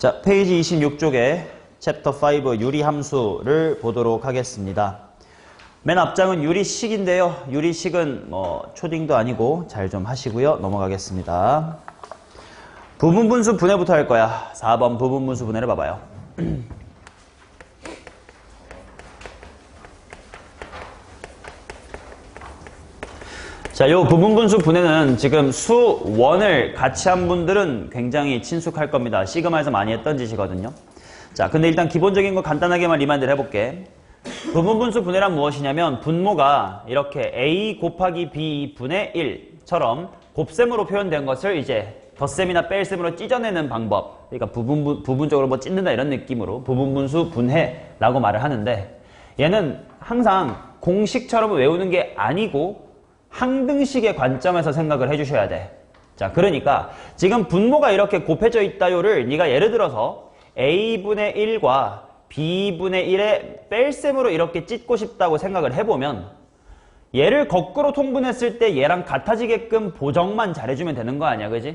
자, 페이지 26쪽에 챕터 5 유리함수를 보도록 하겠습니다. 맨 앞장은 유리식인데요. 유리식은 초딩도 아니고 잘 좀 하시고요. 넘어가겠습니다. 부분분수 분해부터 할 거야. 4번 부분분수 분해를 봐봐요. 자, 요 부분분수 분해는 지금 수 1을 같이 한 분들은 굉장히 친숙할 겁니다. 시그마에서 많이 했던 짓이거든요. 자, 근데 일단 기본적인 거 간단하게만 리마인드를 해볼게. 부분분수 분해란 무엇이냐면 분모가 이렇게 a 곱하기 b 분의 1처럼 곱셈으로 표현된 것을 이제 덧셈이나 뺄셈으로 찢어내는 방법. 그러니까 부분적으로 뭐 찢는다 이런 느낌으로 부분분수 분해라고 말을 하는데, 얘는 항상 공식처럼 외우는 게 아니고 항등식의 관점에서 생각을 해주셔야 돼. 자, 그러니까 지금 분모가 이렇게 곱해져 있다요를 네가 예를 들어서 a분의 1과 b분의 1의 뺄셈으로 이렇게 찢고 싶다고 생각을 해보면, 얘를 거꾸로 통분했을 때 얘랑 같아지게끔 보정만 잘해주면 되는 거 아니야, 그지?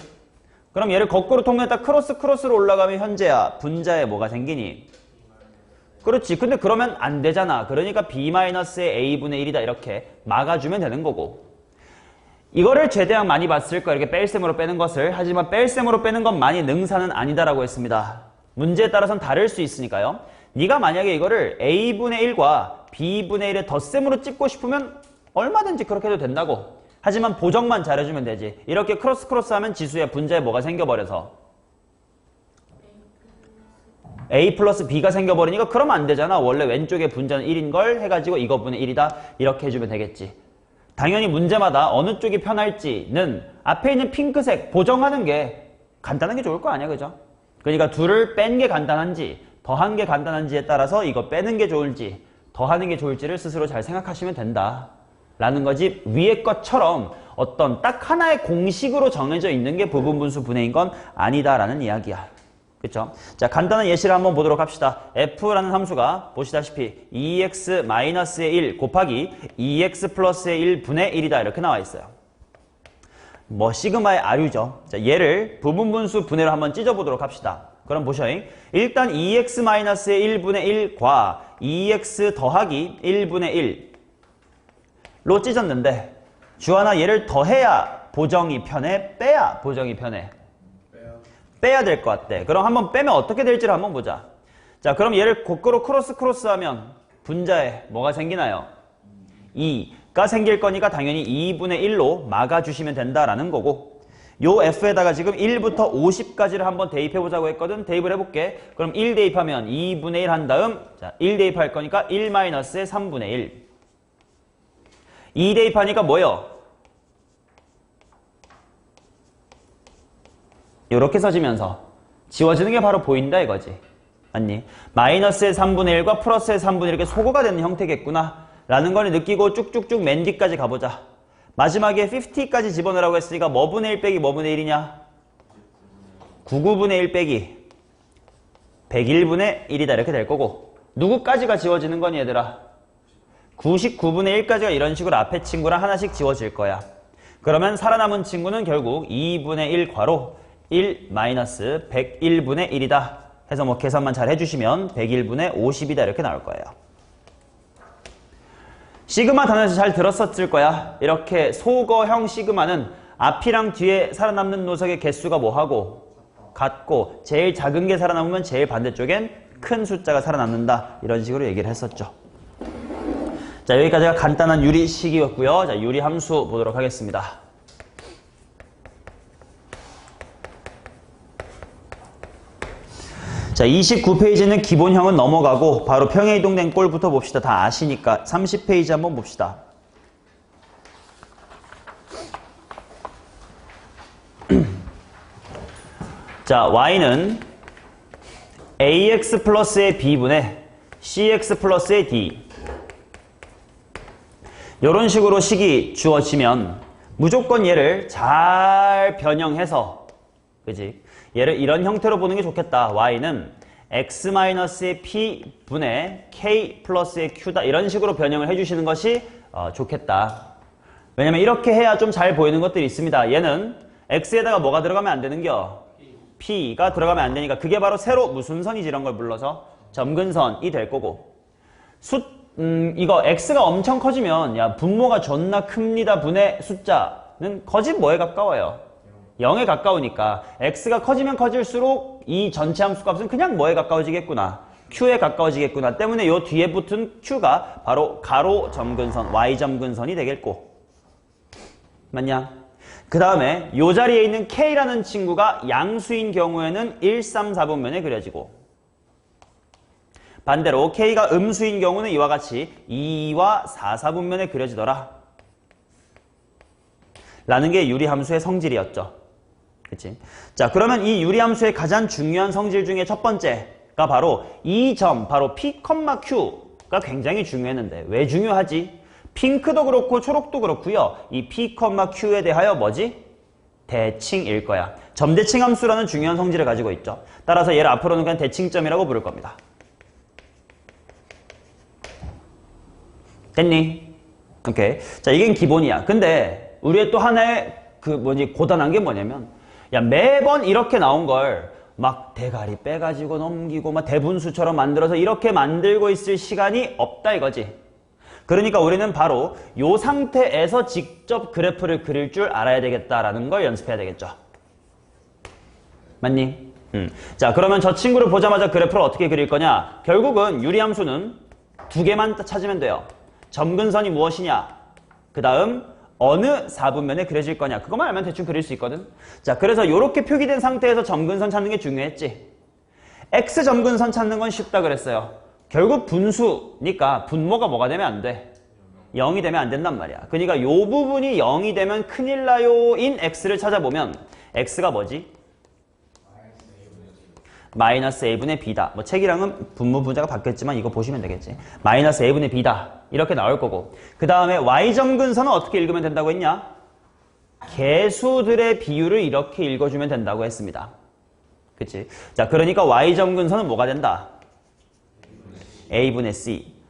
그럼 얘를 거꾸로 통분했다 크로스로 올라가면 현재야 분자에 뭐가 생기니? 그렇지. 근데 그러면 안 되잖아. 그러니까 b-의 a분의 1이다 이렇게 막아주면 되는 거고, 이거를 최대한 많이 봤을 거야, 이렇게 뺄셈으로 빼는 것을. 하지만 뺄셈으로 빼는 건 많이 능사는 아니다라고 했습니다. 문제에 따라서는 다를 수 있으니까요. 네가 만약에 이거를 a분의 1과 b분의 1의 덧셈으로 찝고 싶으면 얼마든지 그렇게 해도 된다고. 하지만 보정만 잘해주면 되지. 이렇게 크로스 하면 지수의 분자에 뭐가 생겨버려서 a 플러스 b가 생겨버리니까 그러면 안 되잖아. 원래 왼쪽에 분자는 1인 걸 해가지고 이거분의 1이다 이렇게 해주면 되겠지. 당연히 문제마다 어느 쪽이 편할지는 앞에 있는 핑크색 보정하는 게 간단한 게 좋을 거 아니야, 그죠? 그러니까 둘을 뺀 게 간단한지 더한 게 간단한지에 따라서 이거 빼는 게 좋을지 더하는 게 좋을지를 스스로 잘 생각하시면 된다 라는 거지. 위에 것처럼 어떤 딱 하나의 공식으로 정해져 있는 게 부분분수 분해인 건 아니다라는 이야기야. 그쵸? 자, 간단한 예시를 한번 보도록 합시다. f라는 함수가 보시다시피 2x-의 1 곱하기 2x 플러스의 1분의 1이다 이렇게 나와 있어요. 뭐 시그마의 아류죠. 자, 얘를 부분분수 분해로 한번 찢어보도록 합시다. 그럼 보셔잉. 일단 2x-의 1분의 1과 2x 더하기 1분의 1로 찢었는데, 주하나 얘를 더해야 보정이 편해? 빼야 보정이 편해? 빼야 될 것 같대. 그럼 한번 빼면 어떻게 될지를 한번 보자. 자, 그럼 얘를 거꾸로 크로스 하면 분자에 뭐가 생기나요? 2가 생길 거니까 당연히 2분의 1로 막아주시면 된다라는 거고, 요 f에다가 지금 1부터 50까지를 한번 대입해보자고 했거든. 대입을 해볼게. 그럼 1 대입하면 2분의 1 한 다음, 자, 1 대입할 거니까 1-의 3분의 1. 2 대입하니까 뭐요? 이렇게 써지면서 지워지는 게 바로 보인다 이거지. 맞니? 마이너스의 3분의 1과 플러스의 3분의 1 이렇게 소거가 되는 형태겠구나 라는 걸 느끼고 쭉쭉쭉 맨 뒤까지 가보자. 마지막에 50까지 집어넣으라고 했으니까 뭐분의 1 빼기 뭐분의 1이냐? 99분의 1 빼기 101분의 1이다 이렇게 될 거고, 누구까지가 지워지는 거니 얘들아? 99분의 1까지가 이런 식으로 앞에 친구랑 하나씩 지워질 거야. 그러면 살아남은 친구는 결국 2분의 1 괄호 1 마이너스 101분의 1이다 해서 뭐 계산만 잘 해주시면 101분의 50이다 이렇게 나올 거예요. 시그마 단어에서 잘 들었었을 거야. 이렇게 소거형 시그마는 앞이랑 뒤에 살아남는 녀석의 개수가 뭐하고? 같고, 제일 작은 게 살아남으면 제일 반대쪽엔 큰 숫자가 살아남는다 이런 식으로 얘기를 했었죠. 자, 여기까지가 간단한 유리식이었고요. 자, 유리함수 보도록 하겠습니다. 자, 29페이지는 기본형은 넘어가고 바로 평행 이동된 꼴부터 봅시다. 다 아시니까 30페이지 한번 봅시다. 자, y는 ax 플러스의 b분의 cx 플러스의 d, 이런 식으로 식이 주어지면 무조건 얘를 잘 변형해서, 그지? 얘를 이런 형태로 보는 게 좋겠다. y는 x-의 p분의 k 플러스의 q다. 이런 식으로 변형을 해주시는 것이 좋겠다. 왜냐면 이렇게 해야 좀 잘 보이는 것들이 있습니다. 얘는 x에다가 뭐가 들어가면 안 되는겨? P가 들어가면 안 되니까 그게 바로 세로 무슨 선이지 이런 걸 불러서 점근선이 될 거고 이거 x가 엄청 커지면 야 분모가 존나 큽니다 분의 숫자는 거짓 뭐에 가까워요? 0에 가까우니까 x가 커지면 커질수록 이 전체 함수 값은 그냥 뭐에 가까워지겠구나 q에 가까워지겠구나 때문에 요 뒤에 붙은 q가 바로 가로 점근선 y 점근선이 되겠고 맞냐? 그 다음에 요 자리에 있는 k라는 친구가 양수인 경우에는 1, 3, 4분면에 그려지고 반대로 k가 음수인 경우는 이와 같이 2와 4, 4분면에 그려지더라 라는 게 유리함수의 성질이었죠. 그치? 자, 그러면 이 유리함수의 가장 중요한 성질 중에 첫 번째가 바로 이 점, 바로 P, Q가 굉장히 중요했는데 왜 중요하지? 핑크도 그렇고 초록도 그렇고요. 이 P, Q에 대하여 뭐지? 대칭일 거야. 점대칭 함수라는 중요한 성질을 가지고 있죠. 따라서 얘를 앞으로는 그냥 대칭점이라고 부를 겁니다. 됐니? 오케이. 자, 이게 기본이야. 근데 우리의 또 하나의 고단한 게 뭐냐면 야, 매번 이렇게 나온 걸 막 대가리 빼가지고 넘기고 막 대분수처럼 만들어서 이렇게 만들고 있을 시간이 없다 이거지. 그러니까 우리는 바로 이 상태에서 직접 그래프를 그릴 줄 알아야 되겠다라는 걸 연습해야 되겠죠. 맞니? 자, 그러면 저 친구를 보자마자 그래프를 어떻게 그릴 거냐? 결국은 유리함수는 두 개만 찾으면 돼요. 점근선이 무엇이냐? 그 다음 어느 4분면에 그려질 거냐? 그것만 알면 대충 그릴 수 있거든. 자, 그래서 이렇게 표기된 상태에서 점근선 찾는 게 중요했지. X 점근선 찾는 건 쉽다 그랬어요. 결국 분수니까 분모가 뭐가 되면 안 돼? 0이 되면 안 된단 말이야. 그러니까 이 부분이 0이 되면 큰일 나요인 X를 찾아보면 X가 뭐지? 마이너스 A분의 B다. 뭐 책이랑은 분모 분자가 바뀌었지만 이거 보시면 되겠지. 마이너스 A분의 B다. 이렇게 나올 거고. 그 다음에 Y점근선은 어떻게 읽으면 된다고 했냐? 개수들의 비율을 이렇게 읽어주면 된다고 했습니다. 그치? 자, 그러니까 Y점근선은 뭐가 된다? A분의 C.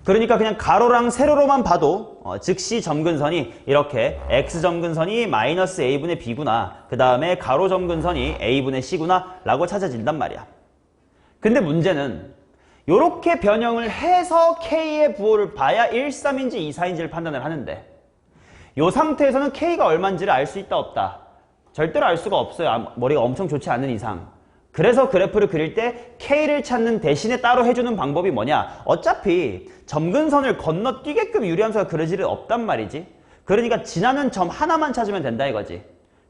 그러니까 그냥 가로랑 세로로만 봐도 즉시 점근선이 이렇게 X점근선이 마이너스 A분의 B구나. 그 다음에 가로 점근선이 A분의 C구나 라고 찾아진단 말이야. 근데 문제는 이렇게 변형을 해서 K의 부호를 봐야 1, 3인지 2, 4인지를 판단을 하는데 이 상태에서는 K가 얼마인지를 알 수 있다 없다? 절대로 알 수가 없어요. 머리가 엄청 좋지 않은 이상. 그래서 그래프를 그릴 때 K를 찾는 대신에 따로 해주는 방법이 뭐냐? 어차피 점근선을 건너뛰게끔 유리함수가 그려질 일 없단 말이지. 그러니까 지나는 점 하나만 찾으면 된다 이거지.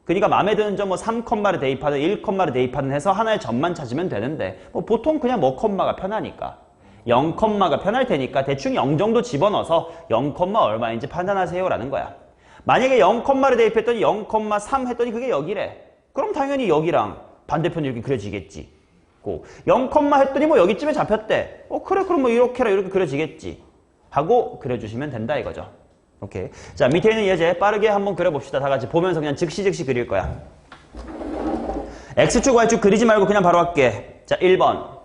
그러니까 마음에 드는 점 뭐 3컴마를 대입하든 1컴마를 대입하든 해서 하나의 점만 찾으면 되는데 뭐 보통 그냥 뭐 컴마가 편하니까 0컴마가 편할 테니까 대충 0 정도 집어넣어서 0컴마 얼마인지 판단하세요 라는 거야. 만약에 0컴마를 대입했더니 0,3 했더니 그게 여기래. 그럼 당연히 여기랑 반대편이 이렇게 그려지겠지. 0, 했더니 뭐 여기쯤에 잡혔대. 그래 그럼 뭐 이렇게라 이렇게 그려지겠지. 하고 그려주시면 된다 이거죠. 오케이. 자, 밑에 있는 예제 빠르게 한번 그려봅시다. 다 같이 보면서 그냥 즉시 그릴 거야. X축, Y축 그리지 말고 그냥 바로 할게. 자, 1번.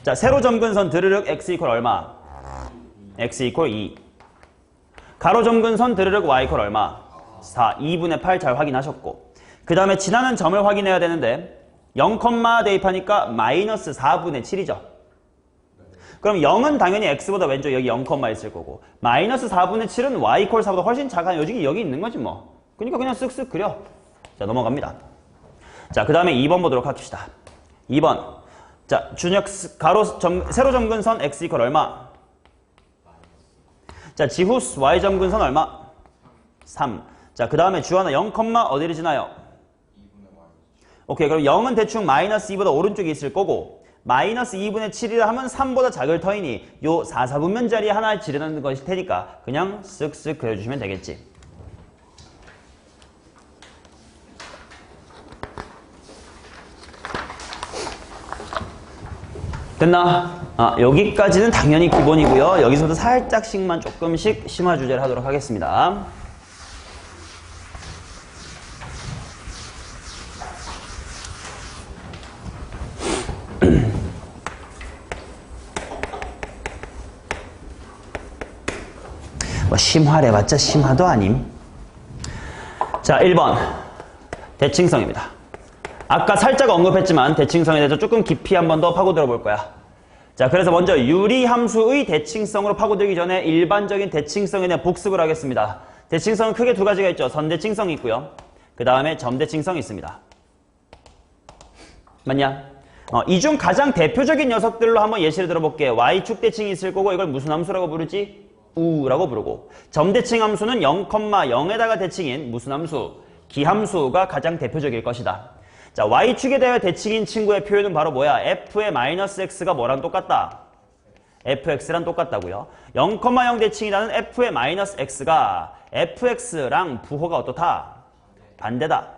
자, 세로 점근선 드르륵 X 이퀄 얼마? X 이퀄 2. 가로 점근선 드르륵 Y 이퀄 얼마? 4. 2분의 8 잘 확인하셨고. 그 다음에 지나는 점을 확인해야 되는데 0, 대입하니까 마이너스 4분의 7이죠. 그럼 0은 당연히 x보다 왼쪽 여기 0, 있을 거고 마이너스 4분의 7은 y 이퀄 4보다 훨씬 작아. 요즘이 여기 있는 거지 뭐. 그러니까 그냥 쓱쓱 그려. 자, 넘어갑니다. 자, 그 다음에 2번 보도록 합시다. 2번. 자, 준혁 세로 점근선 x 이퀄 얼마? 자, 지후 y 점근선 얼마? 3. 자, 그 다음에 주하나 0, 어디를 지나요? 오케이, 그럼 0은 대충 마이너스 2보다 오른쪽에 있을 거고 마이너스 2분의 7이라 하면 3보다 작을 터이니 요 4, 4분면 자리에 하나 지르는 것일 테니까 그냥 쓱쓱 그려주시면 되겠지. 됐나? 여기까지는 당연히 기본이고요. 여기서부터 살짝씩만 조금씩 심화 주제를 하도록 하겠습니다. 뭐 심화래봤자 심화도 아님. 자, 1번 대칭성입니다. 아까 살짝 언급했지만 대칭성에 대해서 조금 깊이 한 번 더 파고들어 볼 거야. 자, 그래서 먼저 유리함수의 대칭성으로 파고들기 전에 일반적인 대칭성에 대한 복습을 하겠습니다. 대칭성은 크게 두 가지가 있죠. 선대칭성이 있고요. 그 다음에 점대칭성이 있습니다. 맞냐? 이 중 가장 대표적인 녀석들로 한번 예시를 들어볼게요. y축 대칭이 있을 거고 이걸 무슨 함수라고 부르지? 우라고 부르고, 점대칭 함수는 0,0에다가 대칭인 무슨 함수? 기함수가 가장 대표적일 것이다. 자, y축에 대해 대칭인 친구의 표현은 바로 뭐야? f의 마이너스 x가 뭐랑 똑같다? fx랑 똑같다고요. 0,0 대칭이라는 f의 마이너스 x가 fx랑 부호가 어떻다? 반대다.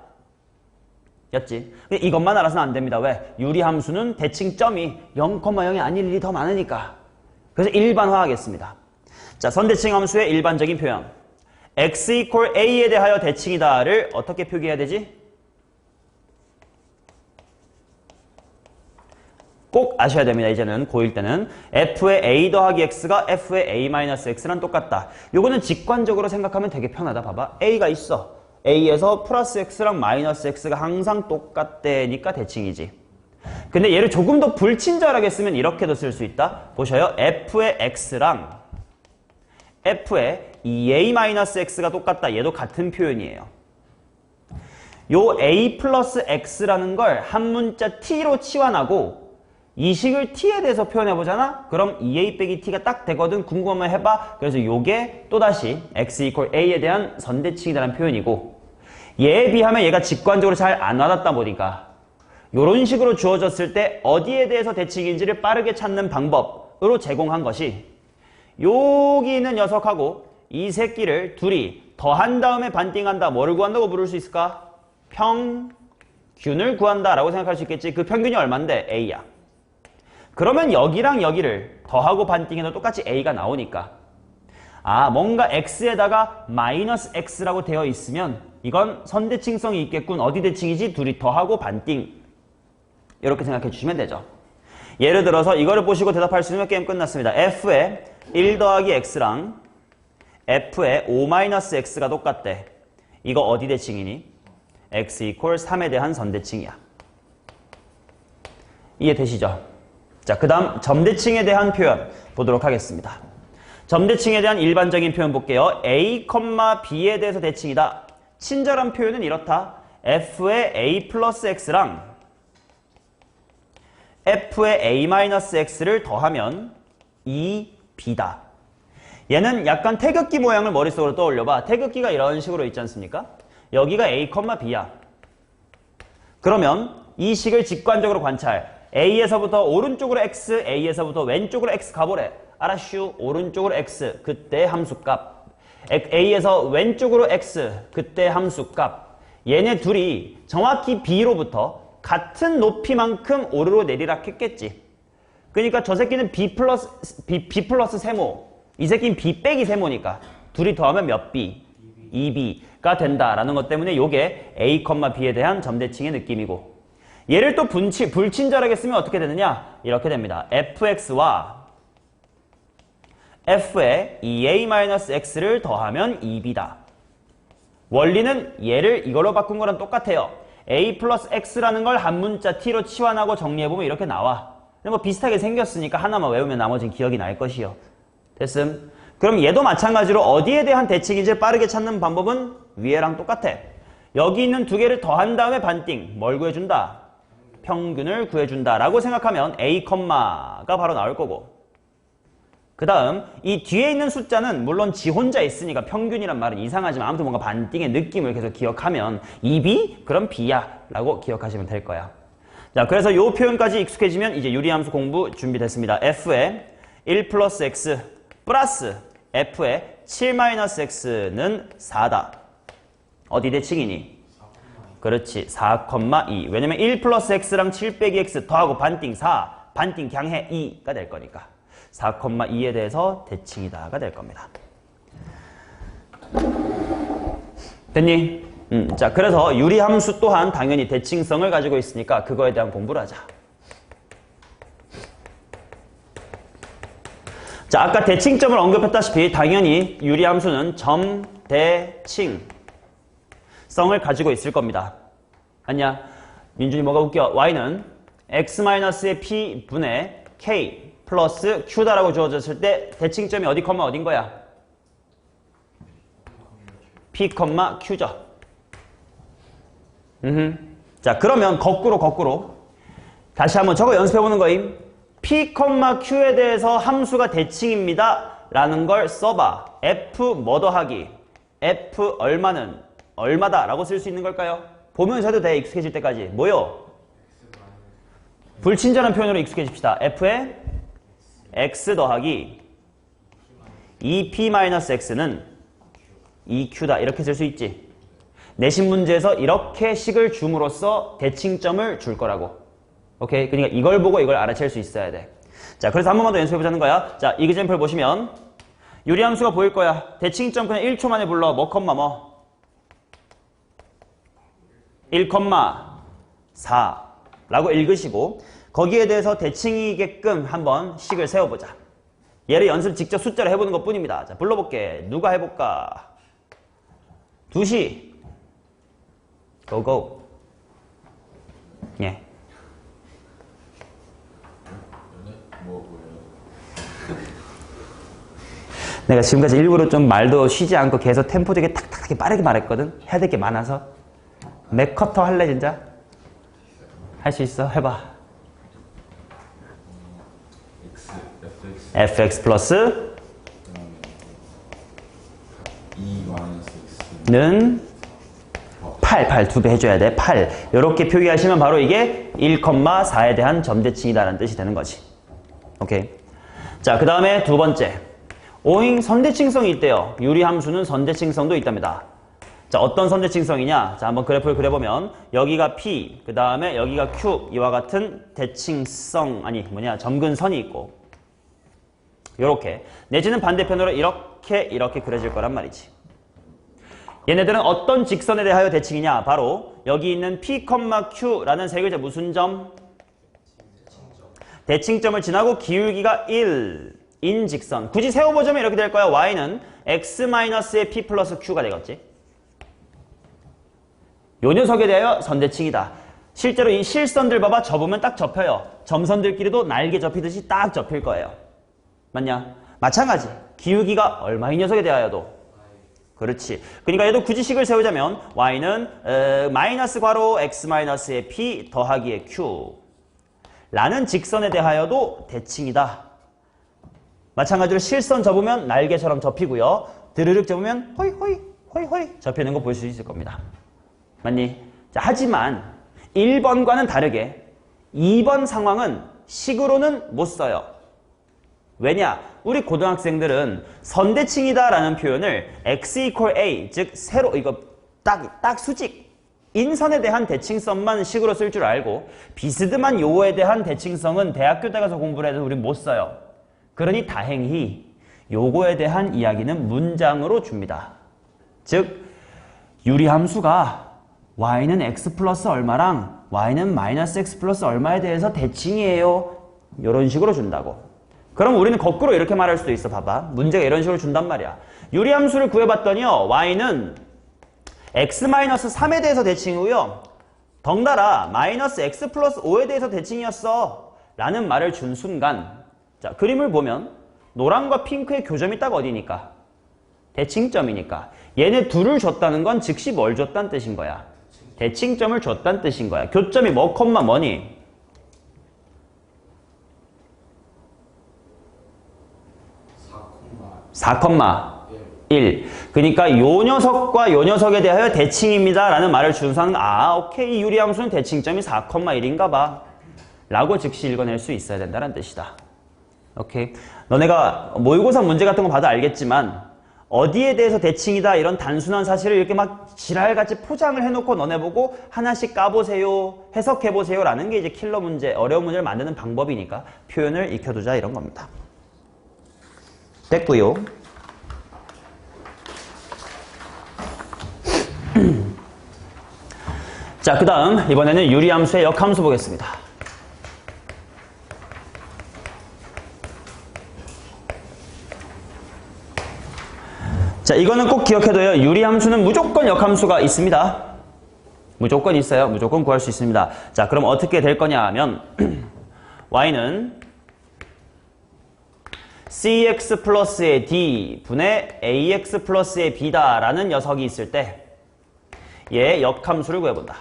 였지. 이것만 알아서는 안 됩니다. 왜? 유리함수는 대칭점이 0,0이 아닐 일이 더 많으니까. 그래서 일반화하겠습니다. 자, 선대칭 함수의 일반적인 표현. x equal a에 대하여 대칭이다를 어떻게 표기해야 되지? 꼭 아셔야 됩니다. 이제는 고1 때는 f의 a 더하기 x가 f의 a 마이너스 x랑 똑같다. 요거는 직관적으로 생각하면 되게 편하다. 봐봐. a가 있어. a에서 플러스 x랑 마이너스 x가 항상 똑같대니까 대칭이지. 근데 얘를 조금 더 불친절하게 쓰면 이렇게도 쓸 수 있다. 보셔요. f의 x랑 f의 2a 마이너스 x가 똑같다. 얘도 같은 표현이에요. 요 a 플러스 x라는 걸 한 문자 t로 치환하고 이 식을 t에 대해서 표현해보잖아? 그럼 2a 빼기 t가 딱 되거든. 궁금하면 해봐. 그래서 요게 또다시 x equal a에 대한 선대칭이라는 표현이고, 얘에 비하면 얘가 직관적으로 잘 안 와닿다 보니까 요런 식으로 주어졌을 때 어디에 대해서 대칭인지를 빠르게 찾는 방법으로 제공한 것이 여기 있는 녀석하고 이 새끼를 둘이 더한 다음에 반띵한다. 뭐를 구한다고 부를 수 있을까? 평균을 구한다 라고 생각할 수 있겠지. 그 평균이 얼만데? a야. 그러면 여기랑 여기를 더하고 반띵해도 똑같이 a가 나오니까, 아, 뭔가 x에다가 마이너스 x라고 되어 있으면 이건 선대칭성이 있겠군. 어디 대칭이지? 둘이 더하고 반띵. 이렇게 생각해 주시면 되죠. 예를 들어서 이거를 보시고 대답할 수 있는 게임 끝났습니다. f의 1 더하기 x랑 f의 5 마이너스 x가 똑같대. 이거 어디 대칭이니? x 이퀄 3에 대한 선대칭이야. 이해되시죠? 자, 그 다음 점대칭에 대한 표현 보도록 하겠습니다. 점대칭에 대한 일반적인 표현 볼게요. a, b에 대해서 대칭이다. 친절한 표현은 이렇다. f의 a 플러스 x랑 f의 a 마이너스 x를 더하면 2b다. 얘는 약간 태극기 모양을 머릿속으로 떠올려봐. 태극기가 이런 식으로 있지 않습니까? 여기가 a, b야. 그러면 이 식을 직관적으로 관찰. a에서부터 오른쪽으로 x, a에서부터 왼쪽으로 x 가보래. 알았슈. 오른쪽으로 x, 그때 함수값. a에서 왼쪽으로 x, 그때 함수값. 얘네 둘이 정확히 b로부터 같은 높이만큼 오르로 내리락 했겠지. 그러니까 저 새끼는 b 플러스 세모, 이 새끼는 b 빼기 세모니까 둘이 더하면 몇 b? 2b가 된다라는 것 때문에 이게 a, b에 대한 점대칭의 느낌이고, 얘를 또 불친절하게 쓰면 어떻게 되느냐? 이렇게 됩니다. fx와 f의 2a-x를 더하면 2b다. 원리는 얘를 이걸로 바꾼 거랑 똑같아요. a 플러스 x라는 걸 한 문자 t로 치환하고 정리해보면 이렇게 나와. 근데 뭐 비슷하게 생겼으니까 하나만 외우면 나머지는 기억이 날 것이요. 됐음? 그럼 얘도 마찬가지로 어디에 대한 대칭인지 빠르게 찾는 방법은 위에랑 똑같아. 여기 있는 두 개를 더한 다음에 반띵. 뭘 구해준다? 평균을 구해준다 라고 생각하면 a, 가 바로 나올 거고, 그 다음 이 뒤에 있는 숫자는 물론 지 혼자 있으니까 평균이란 말은 이상하지만 아무튼 뭔가 반띵의 느낌을 계속 기억하면 2b? 그럼 b야 라고 기억하시면 될 거야. 자, 그래서 이 표현까지 익숙해지면 이제 유리함수 공부 준비됐습니다. f의 1 플러스 x 플러스 f의 7 마이너스 x는 4다. 어디 대칭이니? 그렇지. 4,2. 왜냐면 1 플러스 x랑 7 빼기 x 더하고 반띵 4, 반띵 그냥해 2가 될 거니까 4,2에 대해서 대칭이다가 될 겁니다. 됐니? 자, 그래서 유리함수 또한 당연히 대칭성을 가지고 있으니까 그거에 대한 공부를 하자. 자, 아까 대칭점을 언급했다시피 당연히 유리함수는 점대칭성을 가지고 있을 겁니다. 아니야? 민준이 뭐가 웃겨? y는 x-의 p분의 k 플러스 q다라고 주어졌을 때 대칭점이 어디 컴마 어딘 거야? p, q죠. 자, 그러면 거꾸로 다시 한번 저거 연습해보는 거임. p, q에 대해서 함수가 대칭입니다 라는 걸 써봐. f 뭐 더하기 f 얼마는 얼마다 라고 쓸 수 있는 걸까요? 보면서 해도 돼. 익숙해질 때까지. 뭐요? 불친절한 표현으로 익숙해집시다. f에 x 더하기 2p-x는 2q다. 이렇게 쓸 수 있지. 내신 문제에서 이렇게 식을 줌으로써 대칭점을 줄 거라고. 오케이? 그러니까 이걸 보고 이걸 알아챌 수 있어야 돼. 자, 그래서 한 번만 더 연습해보자는 거야. 자, 이그젠플 보시면 유리함수가 보일 거야. 대칭점 그냥 1초 만에 불러. 뭐, 컴마 뭐? 1,4 라고 읽으시고 거기에 대해서 대칭이게끔 한번 식을 세워보자. 얘를 연습 직접 숫자로 해보는 것 뿐입니다. 자, 불러볼게. 누가 해볼까? 2시. 고고. 예. 내가 지금까지 일부러 좀 말도 쉬지 않고 계속 템포 되게 탁탁하게 빠르게 말했거든? 해야 될 게 많아서. 맥커터 할래 진짜? 할 수 있어? 해봐. fx 플러스 2-x는 8 두 배 해줘야 돼. 8 이렇게 표기하시면 바로 이게 1,4에 대한 점대칭이다라는 뜻이 되는 거지. 오케이. 자, 그 다음에 두 번째. 오잉 선대칭성이 있대요. 유리함수는 선대칭성도 있답니다. 자, 어떤 선대칭성이냐? 자, 한번 그래프를 그려보면 여기가 P, 그 다음에 여기가 Q 이와 같은 대칭성, 점근선이 있고 요렇게 내지는 반대편으로 이렇게 그려질 거란 말이지. 얘네들은 어떤 직선에 대하여 대칭이냐? 바로 여기 있는 P, Q라는 세 글자 무슨 점? 대칭점을 지나고 기울기가 1인 직선. 굳이 세워보자면 이렇게 될 거야. y는 x-의 p 플러스 q가 되겠지. 요 녀석에 대하여 선대칭이다. 실제로 이 실선들 봐봐. 접으면 딱 접혀요. 점선들끼리도 날개 접히듯이 딱 접힐 거예요. 맞냐? 마찬가지. 기울기가 얼마 이 녀석에 대하여도. 그렇지. 그러니까 얘도 굳이 식을 세우자면 y는 마이너스 괄호 x-의 p 더하기의 q 라는 직선에 대하여도 대칭이다. 마찬가지로 실선 접으면 날개처럼 접히고요. 드르륵 접으면 호이 접히는 거 볼 수 있을 겁니다. 맞니? 자, 하지만 1번과는 다르게 2번 상황은 식으로는 못 써요. 왜냐? 우리 고등학생들은 선대칭이다라는 표현을 x equal a, 즉 세로 이거 딱 수직 인선에 대한 대칭성만 식으로 쓸 줄 알고 비스듬한 요거에 대한 대칭성은 대학교 때 가서 공부를 해도 우린 못 써요. 그러니 다행히 요거에 대한 이야기는 문장으로 줍니다. 즉 유리함수가 y는 x 플러스 얼마랑 y는 마이너스 x 플러스 얼마에 대해서 대칭이에요. 이런 식으로 준다고. 그럼 우리는 거꾸로 이렇게 말할 수도 있어. 봐봐. 문제가 이런 식으로 준단 말이야. 유리함수를 구해봤더니요. y는 x-3에 대해서 대칭이고요. 덩달아 마이너스 x 플러스 5에 대해서 대칭이었어. 라는 말을 준 순간 자, 그림을 보면 노랑과 핑크의 교점이 딱 어디니까? 대칭점이니까. 얘네 둘을 줬다는 건 즉시 뭘 줬다는 뜻인 거야? 대칭점을 줬다는 뜻인 거야. 교점이 뭐 콤마 뭐니? 4,1. 그러니까 요 녀석과 요 녀석에 대하여 대칭입니다 라는 말을 준 순간 오케이 유리함수는 대칭점이 4,1인가 봐 라고 즉시 읽어낼 수 있어야 된다는 뜻이다. 오케이. 너네가 모의고사 문제 같은 거 봐도 알겠지만 어디에 대해서 대칭이다 이런 단순한 사실을 이렇게 막 지랄같이 포장을 해놓고 너네 보고 하나씩 까보세요, 해석해보세요 라는 게 이제 킬러 문제, 어려운 문제를 만드는 방법이니까 표현을 익혀두자 이런 겁니다. 됐고요. 자, 그 다음 이번에는 유리함수의 역함수 보겠습니다. 자, 이거는 꼭 기억해둬요. 유리함수는 무조건 역함수가 있습니다. 무조건 있어요. 무조건 구할 수 있습니다. 자, 그럼 어떻게 될 거냐 하면 y는 cx 플러스의 d 분의 ax 플러스의 b다라는 녀석이 있을 때 얘의 역함수를 구해본다.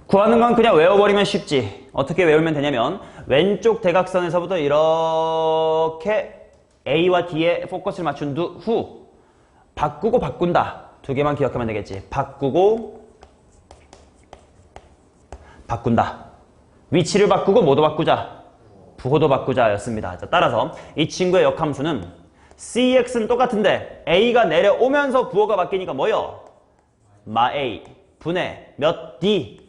구하는 건 그냥 외워버리면 쉽지. 어떻게 외우면 되냐면 왼쪽 대각선에서부터 이렇게 A와 D에 포커스를 맞춘 후 바꾸고 바꾼다. 두 개만 기억하면 되겠지. 바꾸고 바꾼다. 위치를 바꾸고 뭐도 바꾸자. 부호도 바꾸자 였습니다. 자, 따라서 이 친구의 역함수는 CX는 똑같은데 A가 내려오면서 부호가 바뀌니까 뭐요? 마 A 분의 몇 D?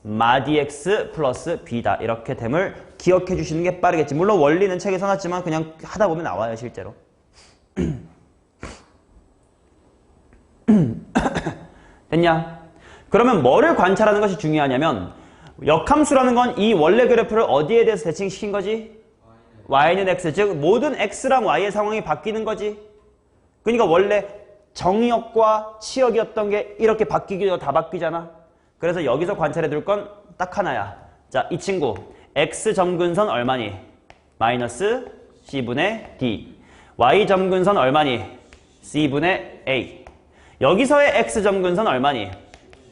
마 dx 플러스 b다. 이렇게 됨을 기억해 주시는 게 빠르겠지. 물론 원리는 책에 써놨지만 그냥 하다 보면 나와요, 실제로. 됐냐? 그러면 뭐를 관찰하는 것이 중요하냐면 역함수라는 건 이 원래 그래프를 어디에 대해서 대칭시킨 거지? y는 x, 즉 모든 x랑 y의 상황이 바뀌는 거지. 그러니까 원래 정의역과 치역이었던 게 이렇게 바뀌기도 다 바뀌잖아. 그래서 여기서 관찰해 둘 건 딱 하나야. 자, 이 친구 x 점근선 얼마니? 마이너스 c분의 d. y 점근선 얼마니? c분의 a. 여기서의 x 점근선 얼마니?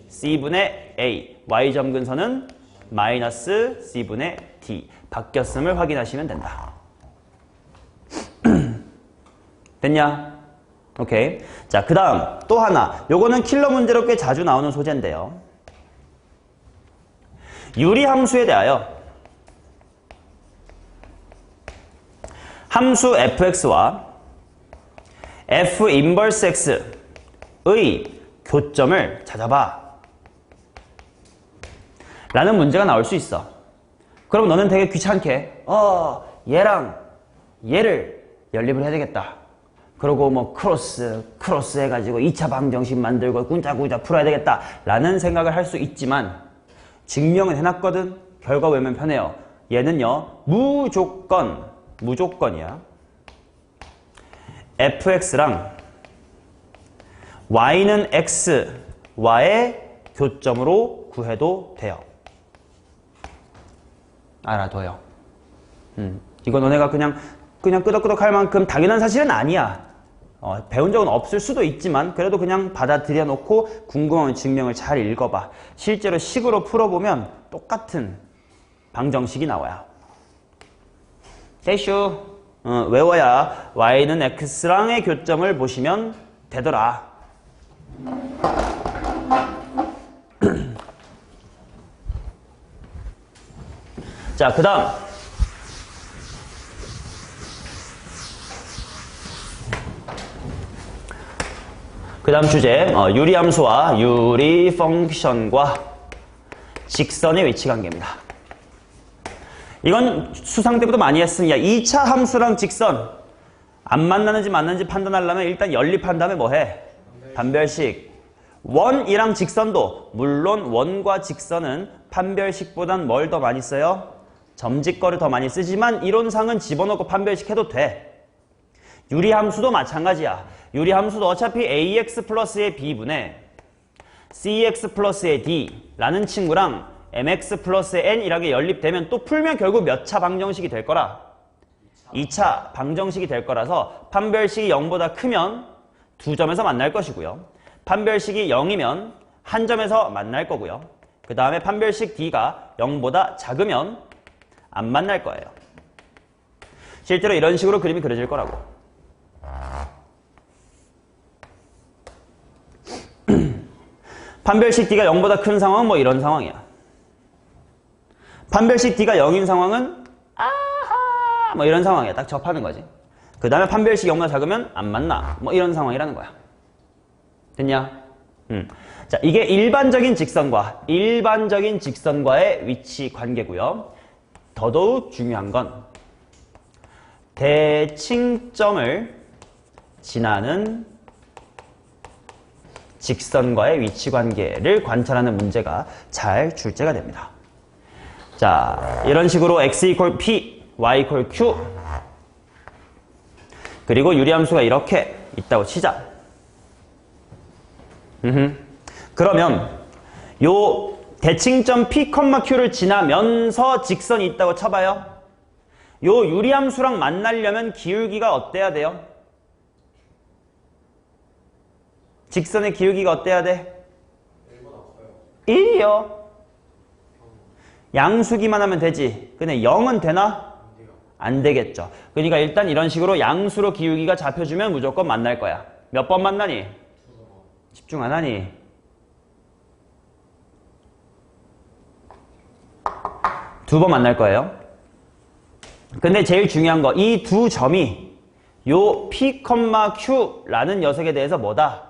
c분의 a. y 점근선은 마이너스 c분의 d. 바뀌었음을 확인하시면 된다. 됐냐? 오케이. 자, 그 다음 또 하나. 요거는 킬러 문제로 꽤 자주 나오는 소재인데요. 유리함수에 대하여 함수 fx와 f 인버스 x의 교점을 찾아봐 라는 문제가 나올 수 있어. 그럼 너는 되게 귀찮게 얘랑 얘를 연립을 해야 되겠다. 그리고 뭐 크로스 해가지고 2차 방정식 만들고 꾼짜꾼짜 풀어야 되겠다 라는 생각을 할 수 있지만 증명은 해놨거든. 결과 외우면 편해요. 얘는요 무조건이야. fx랑 y는 x와의 교점으로 구해도 돼요. 알아둬요. 이거 너네가 그냥 끄덕끄덕 할 만큼 당연한 사실은 아니야. 배운 적은 없을 수도 있지만 그래도 그냥 받아들여 놓고 궁금하면 증명을 잘 읽어봐. 실제로 식으로 풀어보면 똑같은 방정식이 나와요. 대슈 외워야 y는 x랑의 교점을 보시면 되더라. 자, 그 다음 주제 유리함수와 유리 펑션과 직선의 위치 관계입니다. 이건 수상 때부터 많이 했으니까 2차 함수랑 직선 안 만나는지 맞는지 판단하려면 일단 연립한 다음에 뭐해? 판별식. 원이랑 직선도 물론 원과 직선은 판별식보단 뭘 더 많이 써요? 점직거를 더 많이 쓰지만 이론상은 집어넣고 판별식 해도 돼. 유리함수도 마찬가지야. 유리함수도 어차피 ax 플러스의 b분의 cx 플러스의 d라는 친구랑 mx 플러스의 n이라게 연립되면 또 풀면 결국 몇 차 방정식이 될 거라? 2차 방정식이 될 거라서 판별식이 0보다 크면 두 점에서 만날 것이고요. 판별식이 0이면 한 점에서 만날 거고요. 그 다음에 판별식 d가 0보다 작으면 안 만날 거예요. 실제로 이런 식으로 그림이 그려질 거라고. 판별식 d가 0보다 큰 상황은 뭐 이런 상황이야. 판별식 d가 0인 상황은 아하 뭐 이런 상황이야. 딱 접하는 거지. 그 다음에 판별식 0보다 작으면 안 만나. 뭐 이런 상황이라는 거야. 됐냐? 자, 이게 일반적인 직선과의 위치 관계고요. 더더욱 중요한 건 대칭점을 지나는 직선과의 위치 관계를 관찰하는 문제가 잘 출제가 됩니다. 자, 이런 식으로 x equal p, y equal q 그리고 유리함수가 이렇게 있다고 치자. 그러면 요 대칭점 P, Q를 지나면서 직선이 있다고 쳐봐요. 요 유리함수랑 만나려면 기울기가 어때야 돼요? 직선의 기울기가 어때야 돼? 1이요. 양수기만 하면 되지. 근데 0은 되나? 안 되겠죠. 그러니까 일단 이런 식으로 양수로 기울기가 잡혀주면 무조건 만날 거야. 몇 번 만나니? 집중 안 하니? 두 번 만날 거예요. 근데 제일 중요한 거, 이 두 점이 요 P, Q라는 녀석에 대해서 뭐다?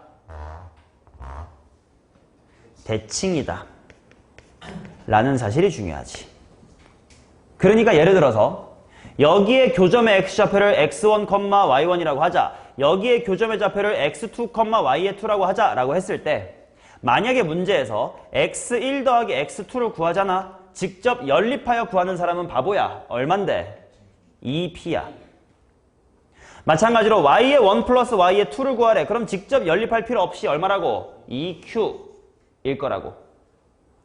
대칭이다. 라는 사실이 중요하지. 그러니까 예를 들어서 여기에 교점의 x좌표를 x1, y1이라고 하자. 여기에 교점의 좌표를 x2, y2라고 하자라고 했을 때 만약에 문제에서 x1 더하기 x2를 구하잖아. 직접 연립하여 구하는 사람은 바보야. 얼만데? 2p야. 마찬가지로 y의 1 플러스 y의 2를 구하래. 그럼 직접 연립할 필요 없이 얼마라고? 2q일 거라고.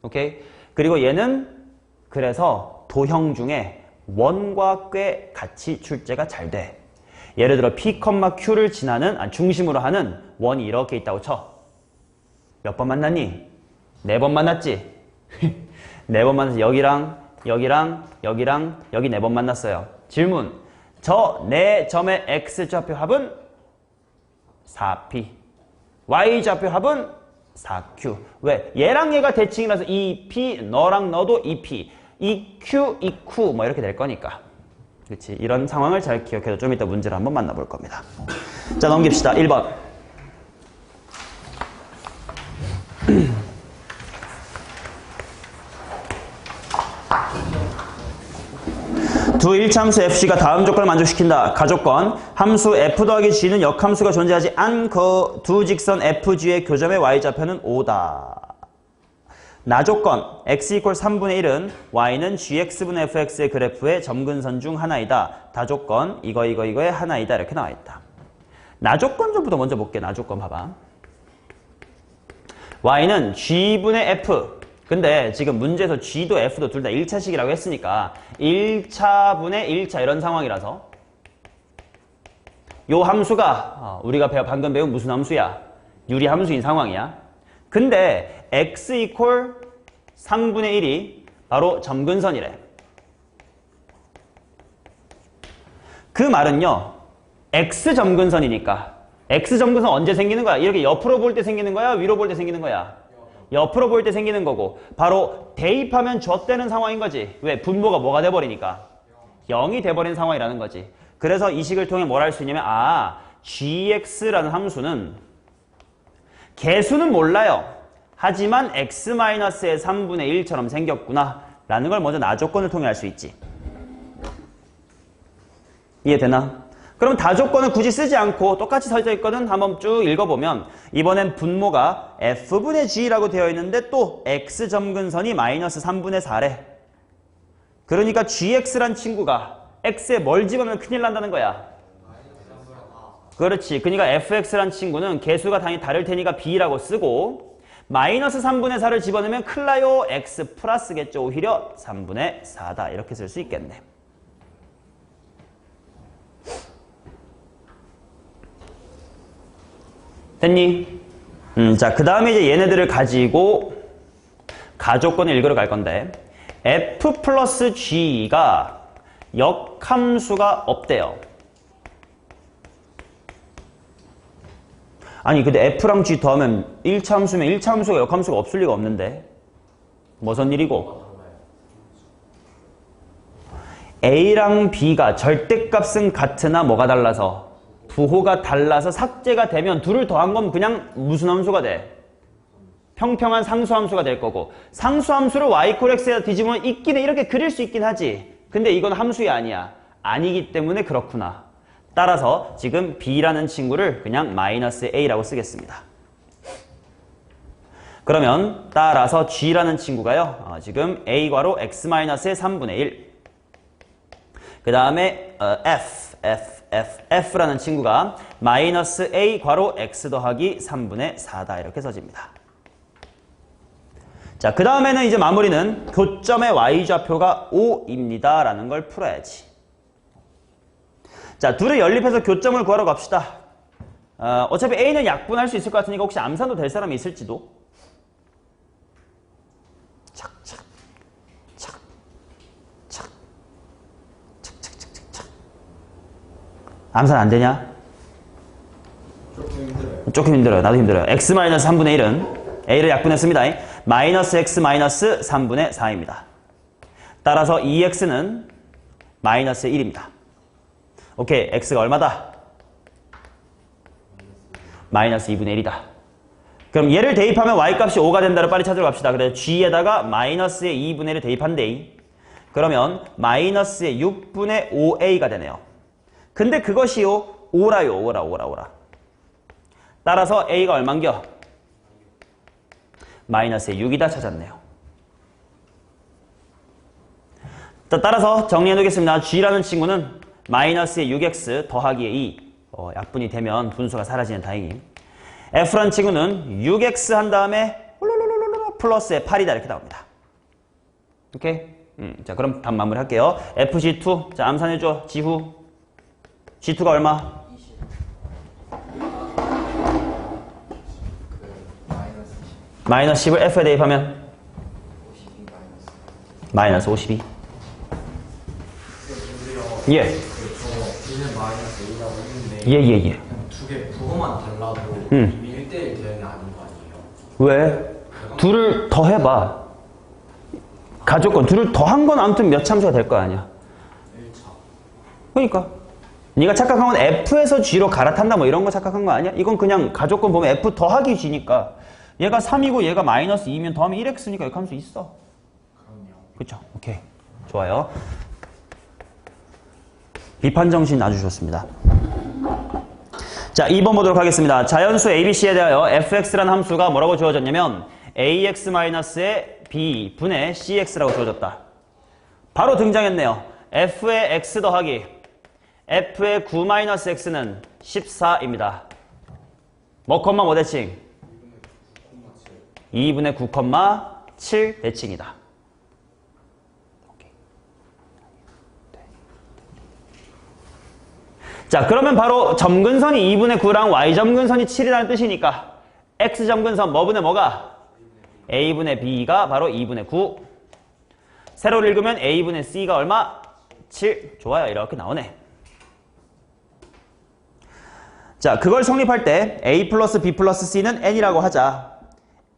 오케이? 그리고 얘는 그래서 도형 중에 원과 꽤 같이 출제가 잘 돼. 예를 들어 P, Q를 지나는 중심으로 하는 원이 이렇게 있다고 쳐. 몇 번 만났니? 4번 만났지? 4번 만났어. 여기랑 여기랑 여기랑 여기 4번 만났어요. 질문. 저 4점의 x좌표 합은 4p. y좌표 합은 4q. 왜? 얘랑 얘가 대칭이라서 2p, 너랑 너도 2p. 2q, 2q 뭐 이렇게 될 거니까. 그렇지? 이런 상황을 잘 기억해서 좀 이따 문제를 한번 만나볼 겁니다. 자, 넘깁시다. 1번. 두 일차함수 fc가 다음 조건을 만족시킨다. 가조건. 함수 f 더하기 g는 역함수가 존재하지 않고 두 직선 fg의 교점의 y좌표는 5다. 나조건. x = 3분의 1은 y는 gx분의 fx의 그래프의 점근선 중 하나이다. 다조건. 이거의 하나이다. 이렇게 나와있다. 나조건 좀부터 먼저 볼게. 나조건 봐봐. y는 g분의 f. 근데 지금 문제에서 g도 f도 둘 다 1차식이라고 했으니까 1차분의 1차 이런 상황이라서 요 함수가 우리가 방금 배운 무슨 함수야? 유리함수인 상황이야. 근데 x = 3분의 1이 바로 점근선이래. 그 말은요. x 점근선이니까 x 점근선 언제 생기는 거야? 이렇게 옆으로 볼 때 생기는 거야? 위로 볼 때 생기는 거야? 옆으로 볼 때 생기는 거고 바로 대입하면 젖되는 상황인 거지. 왜? 분모가 뭐가 돼버리니까 0이 돼버린 상황이라는 거지. 그래서 이 식을 통해 뭘 할 수 있냐면 gx라는 함수는 개수는 몰라요. 하지만 x-의 3분의 1처럼 생겼구나 라는 걸 먼저 나조건을 통해 알 수 있지. 이해되나? 그럼 다조건을 굳이 쓰지 않고 똑같이 써져 있거든. 한번 쭉 읽어보면 이번엔 분모가 f분의 g라고 되어 있는데 또 x 점근선이 마이너스 3분의 4래. 그러니까 gx란 친구가 x에 뭘 집어넣으면 큰일 난다는 거야. 그렇지. 그러니까 fx란 친구는 개수가 당연히 다를 테니까 b라고 쓰고 마이너스 3분의 4를 집어넣으면 큰일 나요. x 플러스겠죠. 오히려 3분의 4다. 이렇게 쓸 수 있겠네. 됐니? 자, 그 다음에 이제 얘네들을 가지고 가조건을 읽으러 갈 건데 f 플러스 g가 역함수가 없대요. 아니 근데 f랑 g 더하면 1차 함수면 1차 함수가 역함수가 없을 리가 없는데 무슨 일이고? a랑 b가 절대값은 같으나 뭐가 달라서? 부호가 달라서 삭제가 되면 둘을 더한 건 그냥 무슨 함수가 돼? 평평한 상수함수가 될 거고 상수함수를 y = x에다 뒤집으면 있긴 해. 이렇게 그릴 수 있긴 하지. 근데 이건 함수이 아니야. 아니기 때문에 그렇구나. 따라서 지금 b라는 친구를 그냥 마이너스 a라고 쓰겠습니다. 그러면 따라서 g라는 친구가요. 지금 a 괄호 x-의 3분의 1. 그 다음에 F라는 친구가 마이너스 A 괄호 X 더하기 3분의 4다. 이렇게 써집니다. 자, 그 다음에는 이제 마무리는 교점의 Y좌표가 5입니다. 라는 걸 풀어야지. 자, 둘을 연립해서 교점을 구하러 갑시다. 어차피 A는 약분할 수 있을 것 같으니까 혹시 암산도 될 사람이 있을지도. 착착, 착, 착, 착착착착착. 암산 안 되냐? 조금 힘들어요. 나도 힘들어요. x-3분의 1은 A를 약분했습니다. 마이너스 x 마이너스 3분의 4입니다. 따라서 2x는 마이너스 1입니다. 오케이, x가 얼마다? 마이너스 2분의 1이다. 그럼 얘를 대입하면 y값이 5가 된다를 빨리 찾으러 갑시다. 그래서 g에다가 마이너스의 2분의 1을 대입한대. 그러면 마이너스의 6분의 5a가 되네요. 근데 그것이요 5라요. 5라. 따라서 a가 얼만겨? 마이너스의 6이다 찾았네요. 따라서 정리해 놓겠습니다. g라는 친구는 마이너스의 6x 더하기의 2 약분이 되면 분수가 사라지는 다행히. f라는 친구는 6x 한 다음에 플러스의 8이다 이렇게 나옵니다. 오케이? 자, 그럼 답 마무리 할게요. fg2 자 암산해줘. 지후 g2가 얼마? 마이너스 10을 f에 대입하면 마이너스 52. 예. 예. 두 개 부호만 달라도 이미 1대1 대응이 아닌 거 아니에요? 왜? 둘을 더 해봐. 가족권 둘을 더 한 건 아무튼 몇 참수가 될 거 아니야. 1차. 그러니까 네가 착각한 건 F에서 G로 갈아탄다 뭐 이런 거 착각한 거 아니야? 이건 그냥 가족권 보면 F 더하기 G니까 얘가 3이고 얘가 마이너스 2면 더하면 1X니까 이렇게 함수 있어. 그럼요. 그쵸? 오케이. 좋아요. 비판정신 아주 좋습니다. 자, 2번 보도록 하겠습니다. 자연수 ABC에 대하여 fx라는 함수가 뭐라고 주어졌냐면 ax-의 b분의 cx라고 주어졌다. 바로 등장했네요. f의 x 더하기 f의 9-x는 14입니다. 뭐 콤마 뭐 대칭? 2분의 9,7 대칭이다. 자, 그러면 바로 점근선이 2분의 9랑 y점근선이 7이라는 뜻이니까 x점근선 뭐분의 뭐가? a분의 b가 바로 2분의 9. 세로를 읽으면 a분의 c가 얼마? 7. 좋아요. 이렇게 나오네. 자, 그걸 성립할 때 a 플러스 b 플러스 c는 n이라고 하자.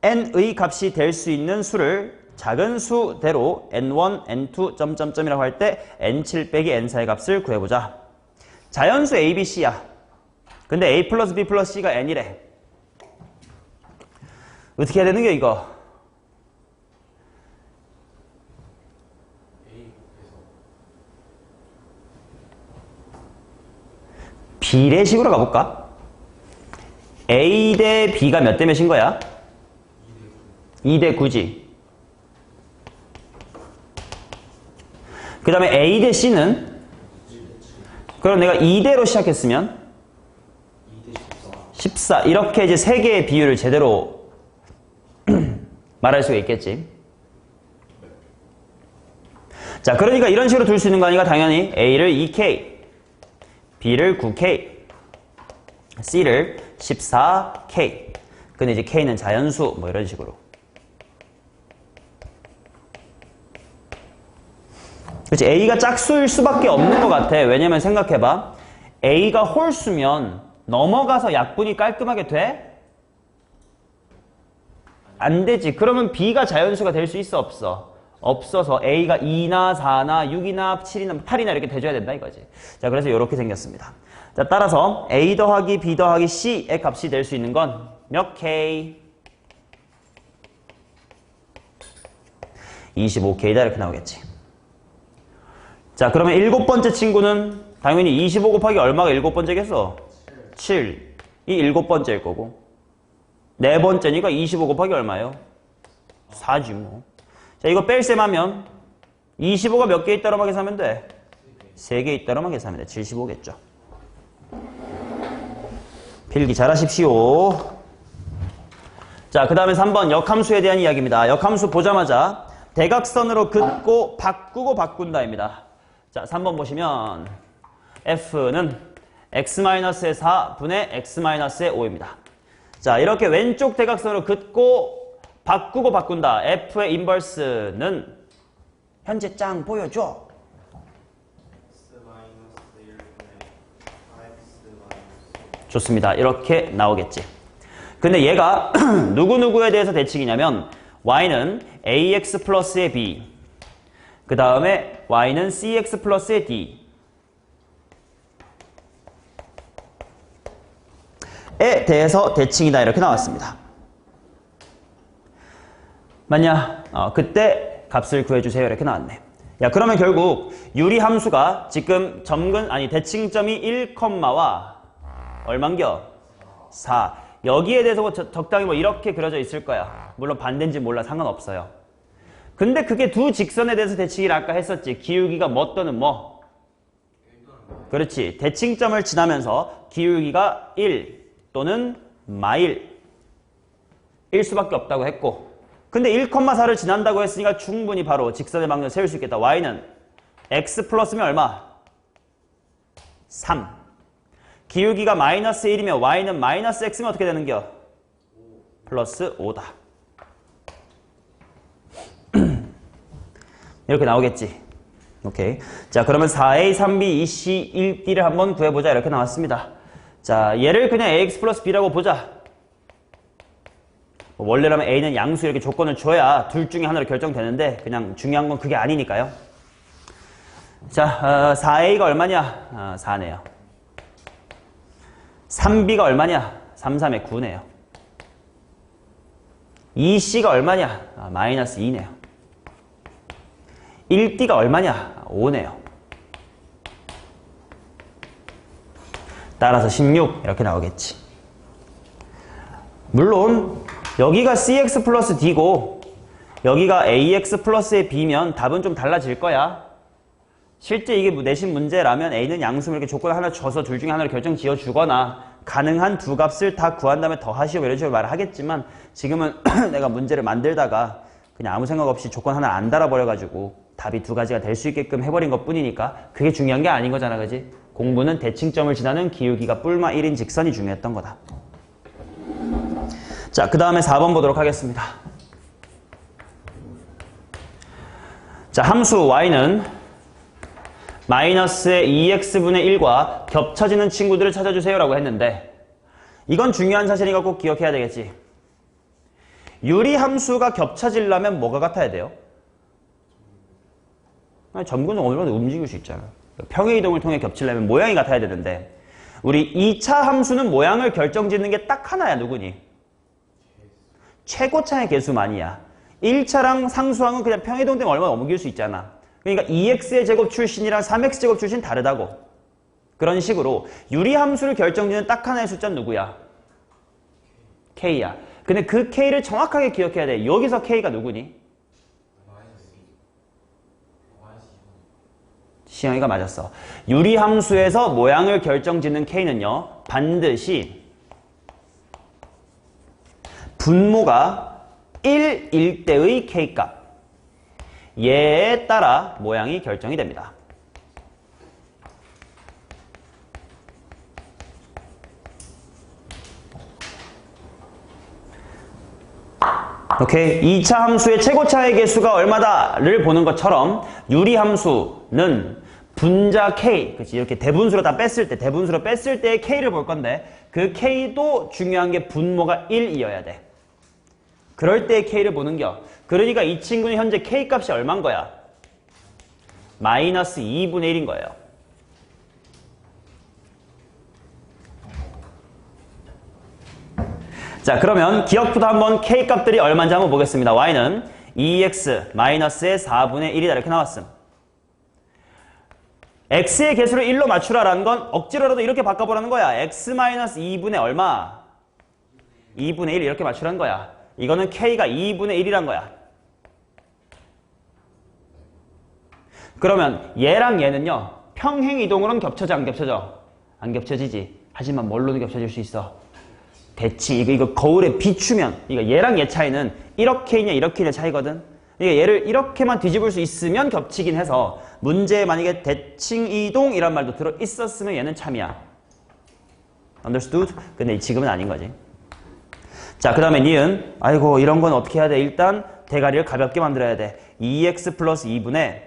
n의 값이 될 수 있는 수를 작은 수대로 n1, n2, 점점점이라고 할 때 n7 빼기 n4의 값을 구해보자. 자연수 A, B, C야. 근데 A 플러스 B 플러스 C가 N이래. 어떻게 해야 되는 게 이거? 비례식으로 가볼까? A 대 B가 몇 대 몇인 거야? 2대 9지. 그 다음에 A 대 C는? 그럼 내가 2대로 시작했으면 2대 14. 이렇게 이제 세 개의 비율을 제대로 말할 수가 있겠지. 자, 그러니까 이런 식으로 둘 수 있는 거 아니까 당연히 A를 2K, B를 9K, C를 14K. 근데 이제 K는 자연수 뭐 이런 식으로. 그렇지. A가 짝수일 수밖에 없는 것 같아. 왜냐면 생각해봐. A가 홀수면 넘어가서 약분이 깔끔하게 돼? 안 되지. 그러면 B가 자연수가 될 수 있어 없어? 없어서 A가 2나 4나 6이나 7이나 8이나 이렇게 돼줘야 된다 이거지. 자, 그래서 이렇게 생겼습니다. 자, 따라서 A 더하기 B 더하기 C의 값이 될 수 있는 건 몇 K? 25K다 이렇게 나오겠지. 자, 그러면 일곱 번째 친구는 당연히 25 곱하기 얼마가 일곱 번째겠어? 7. 이 일곱 번째일 거고. 네 번째니까 25 곱하기 얼마예요? 4지 뭐. 자, 이거 뺄셈 하면 25가 몇 개 있다로만 계산하면 돼? 3개 있다로만 계산하면 돼. 75겠죠. 필기 잘하십시오. 자, 그 다음에 3번 역함수에 대한 이야기입니다. 역함수 보자마자 대각선으로 긋고 바꾸고 바꾼다입니다. 자, 3번 보시면 F는 x-의 4분의 x-의 5입니다. 자, 이렇게 왼쪽 대각선으로 긋고 바꾸고 바꾼다. F의 인버스는 현재 짱 보여줘. 좋습니다. 이렇게 나오겠지. 근데 얘가 누구누구에 대해서 대칭이냐면 y는 ax 플러스의 b, 그 다음에 y는 cx 플러스의 d 에 대해서 대칭이다. 이렇게 나왔습니다. 맞냐? 그때 값을 구해주세요. 이렇게 나왔네. 야, 그러면 결국 유리함수가 지금 대칭점이 1와 얼만겨? 4. 여기에 대해서 적당히 이렇게 그려져 있을 거야. 물론 반대인지 몰라. 상관없어요. 근데 그게 두 직선에 대해서 대칭이라 아까 했었지. 기울기가 뭐 또는 뭐? 그렇지. 대칭점을 지나면서 기울기가 1 또는 마일 일 수밖에 없다고 했고, 근데 1,4를 지난다고 했으니까 충분히 바로 직선의 방정을 세울 수 있겠다. y는 x 플러스면 얼마? 3. 기울기가 마이너스 1이면 y는 마이너스 x면 어떻게 되는겨? 플러스 5다. 이렇게 나오겠지. 오케이. 자, 그러면 4a, 3b, 2c, 1d를 한번 구해보자. 이렇게 나왔습니다. 자, 얘를 그냥 ax 플러스 b라고 보자. 원래라면 a는 양수 이렇게 조건을 줘야 둘 중에 하나로 결정되는데 그냥 중요한 건 그게 아니니까요. 자, 4a가 얼마냐? 4네요. 3b가 얼마냐? 3, 3에 9네요. 2c가 얼마냐? 마이너스 2네요. 1d가 얼마냐? 5네요. 따라서 16 이렇게 나오겠지. 물론 여기가 cx 플러스 d고 여기가 ax 플러스의 b면 답은 좀 달라질 거야. 실제 이게 내신 문제라면 a는 양수를 이렇게 조건 하나 줘서 둘 중에 하나를 결정 지어 주거나 가능한 두 값을 다 구한 다음에 더하시오 이런 식으로 말을 하겠지만 지금은 내가 문제를 만들다가 그냥 아무 생각 없이 조건 하나 안 달아버려가지고 답이 두 가지가 될 수 있게끔 해버린 것 뿐이니까 그게 중요한 게 아닌 거잖아, 그지? 공부는 대칭점을 지나는 기울기가 뿔마 1인 직선이 중요했던 거다. 자, 그 다음에 4번 보도록 하겠습니다. 자, 함수 y는 마이너스의 2x분의 1과 겹쳐지는 친구들을 찾아주세요 라고 했는데 이건 중요한 사실이니까 꼭 기억해야 되겠지. 유리함수가 겹쳐지려면 뭐가 같아야 돼요? 점근은 어느 정도 움직일 수 있잖아. 평행이동을 통해 겹치려면 모양이 같아야 되는데 우리 2차 함수는 모양을 결정짓는 게 딱 하나야. 누구니? 최고차의 개수만이야. 1차랑 상수항은 그냥 평행이동 때문에 얼마나 옮길 수 있잖아. 그러니까 2x의 제곱 출신이랑 3x 제곱 출신 다르다고. 그런 식으로 유리함수를 결정짓는 딱 하나의 숫자는 누구야? k야. 근데 그 k를 정확하게 기억해야 돼. 여기서 k가 누구니? 시영이가 맞았어. 유리함수에서 모양을 결정짓는 k는요. 반드시 분모가 1일 때의 k값. 얘에 따라 모양이 결정이 됩니다. 오케이. 2차 함수의 최고차의 개수가 얼마다를 보는 것처럼 유리함수는 분자 k, 그치? 이렇게 대분수로 다 뺐을 때, 대분수로 뺐을 때의 k를 볼 건데 그 k도 중요한 게 분모가 1이어야 돼. 그럴 때의 k를 보는겨. 그러니까 이 친구는 현재 k 값이 얼마인 거야? 마이너스 2분의 1인 거예요. 자, 그러면 기억부터 한번 k 값들이 얼마인지 한번 보겠습니다. y는 2x 마이너스의 4분의 1이다 이렇게 나왔음. x의 개수를 1로 맞추라라는 건 억지로라도 이렇게 바꿔보라는 거야. x 마이너스 2분의 얼마? 2분의 1 이렇게 맞추라는 거야. 이거는 k가 2분의 1이란 거야. 그러면 얘랑 얘는요. 평행이동으로는 겹쳐져 안 겹쳐져? 안 겹쳐지지. 하지만 뭘로는 겹쳐질 수 있어? 대칭, 이거 거울에 비추면, 이거 얘랑 얘 차이는 이렇게 있냐, 이렇게 있냐 차이거든. 그러니까 얘를 이렇게만 뒤집을 수 있으면 겹치긴 해서 문제에 만약에 대칭 이동이란 말도 들어 있었으면 얘는 참이야. Understood? 근데 지금은 아닌 거지. 자, 그 다음에 니은. 아이고, 이런 건 어떻게 해야 돼? 일단 대가리를 가볍게 만들어야 돼. 2x 플러스 2분의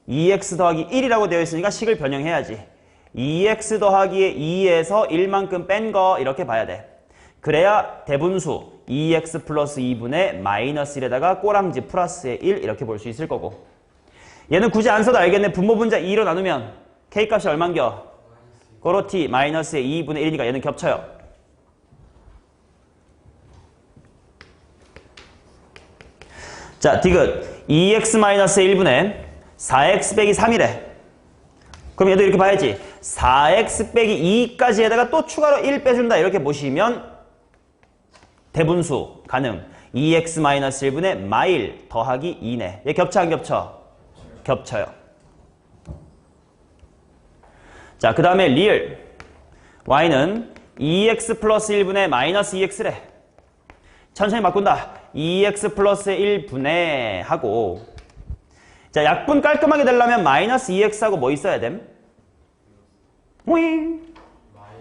2x 더하기 1이라고 되어 있으니까 식을 변형해야지. 2x 더하기에 2에서 1만큼 뺀 거 이렇게 봐야 돼. 그래야 대분수 2x 플러스 2분의 마이너스 1에다가 꼬랑지 플러스의 1 이렇게 볼 수 있을 거고. 얘는 굳이 안 써도 알겠네. 분모 분자 2로 나누면 k값이 얼만겨? 그렇지. 마이너스의 2분의 1이니까 얘는 겹쳐요. 자, 디귿 2x 마이너스 1분의 4x 빼기 3이래. 그럼 얘도 이렇게 봐야지. 4x 빼기 2까지 에다가 또 추가로 1 빼준다. 이렇게 보시면 대분수 가능. 2x 마이너스 1분의 마일 더하기 2네. 얘 겹쳐 안 겹쳐? 겹쳐요. 자, 그 다음에 리을 y는 2x 플러스 1분의 마이너스 2x래. 천천히 바꾼다. 2x 플러스 1분의 하고, 자, 약분 깔끔하게 되려면 마이너스 2x하고 뭐 있어야 됨? 오잉.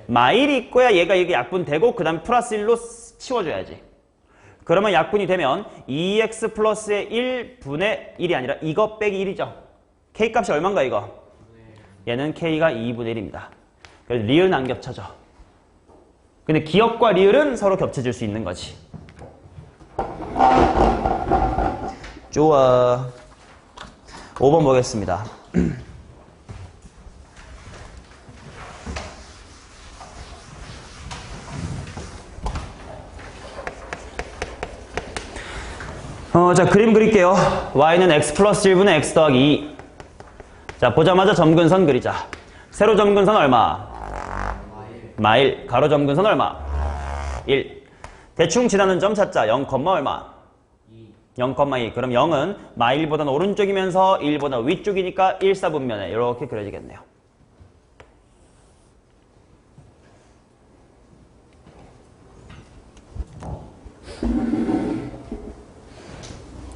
마일이 있고야 얘가 이게 약분되고 그 다음에 플러스 1로 치워줘야지. 그러면 약분이 되면 2x 플러스의 1분의 1이 아니라 이거 빼기 1이죠. k값이 얼마인가 이거? 얘는 k가 2분의 1입니다. 그래서 리을은 안 겹쳐져. 근데 기억과 리을은 서로 겹쳐질 수 있는 거지. 좋아. 5번 보겠습니다. 자, 그림 그릴게요. y는 x 플러스 1분의 x 더하기 2. 자, 보자마자 점근선 그리자. 세로 점근선 얼마? 마일. 가로 점근선 얼마? 1. 대충 지나는 점 찾자. 0, 얼마? 0,2. 그럼 0은 마일보다는 오른쪽이면서 1보다 위쪽이니까 1사분면에 이렇게 그려지겠네요.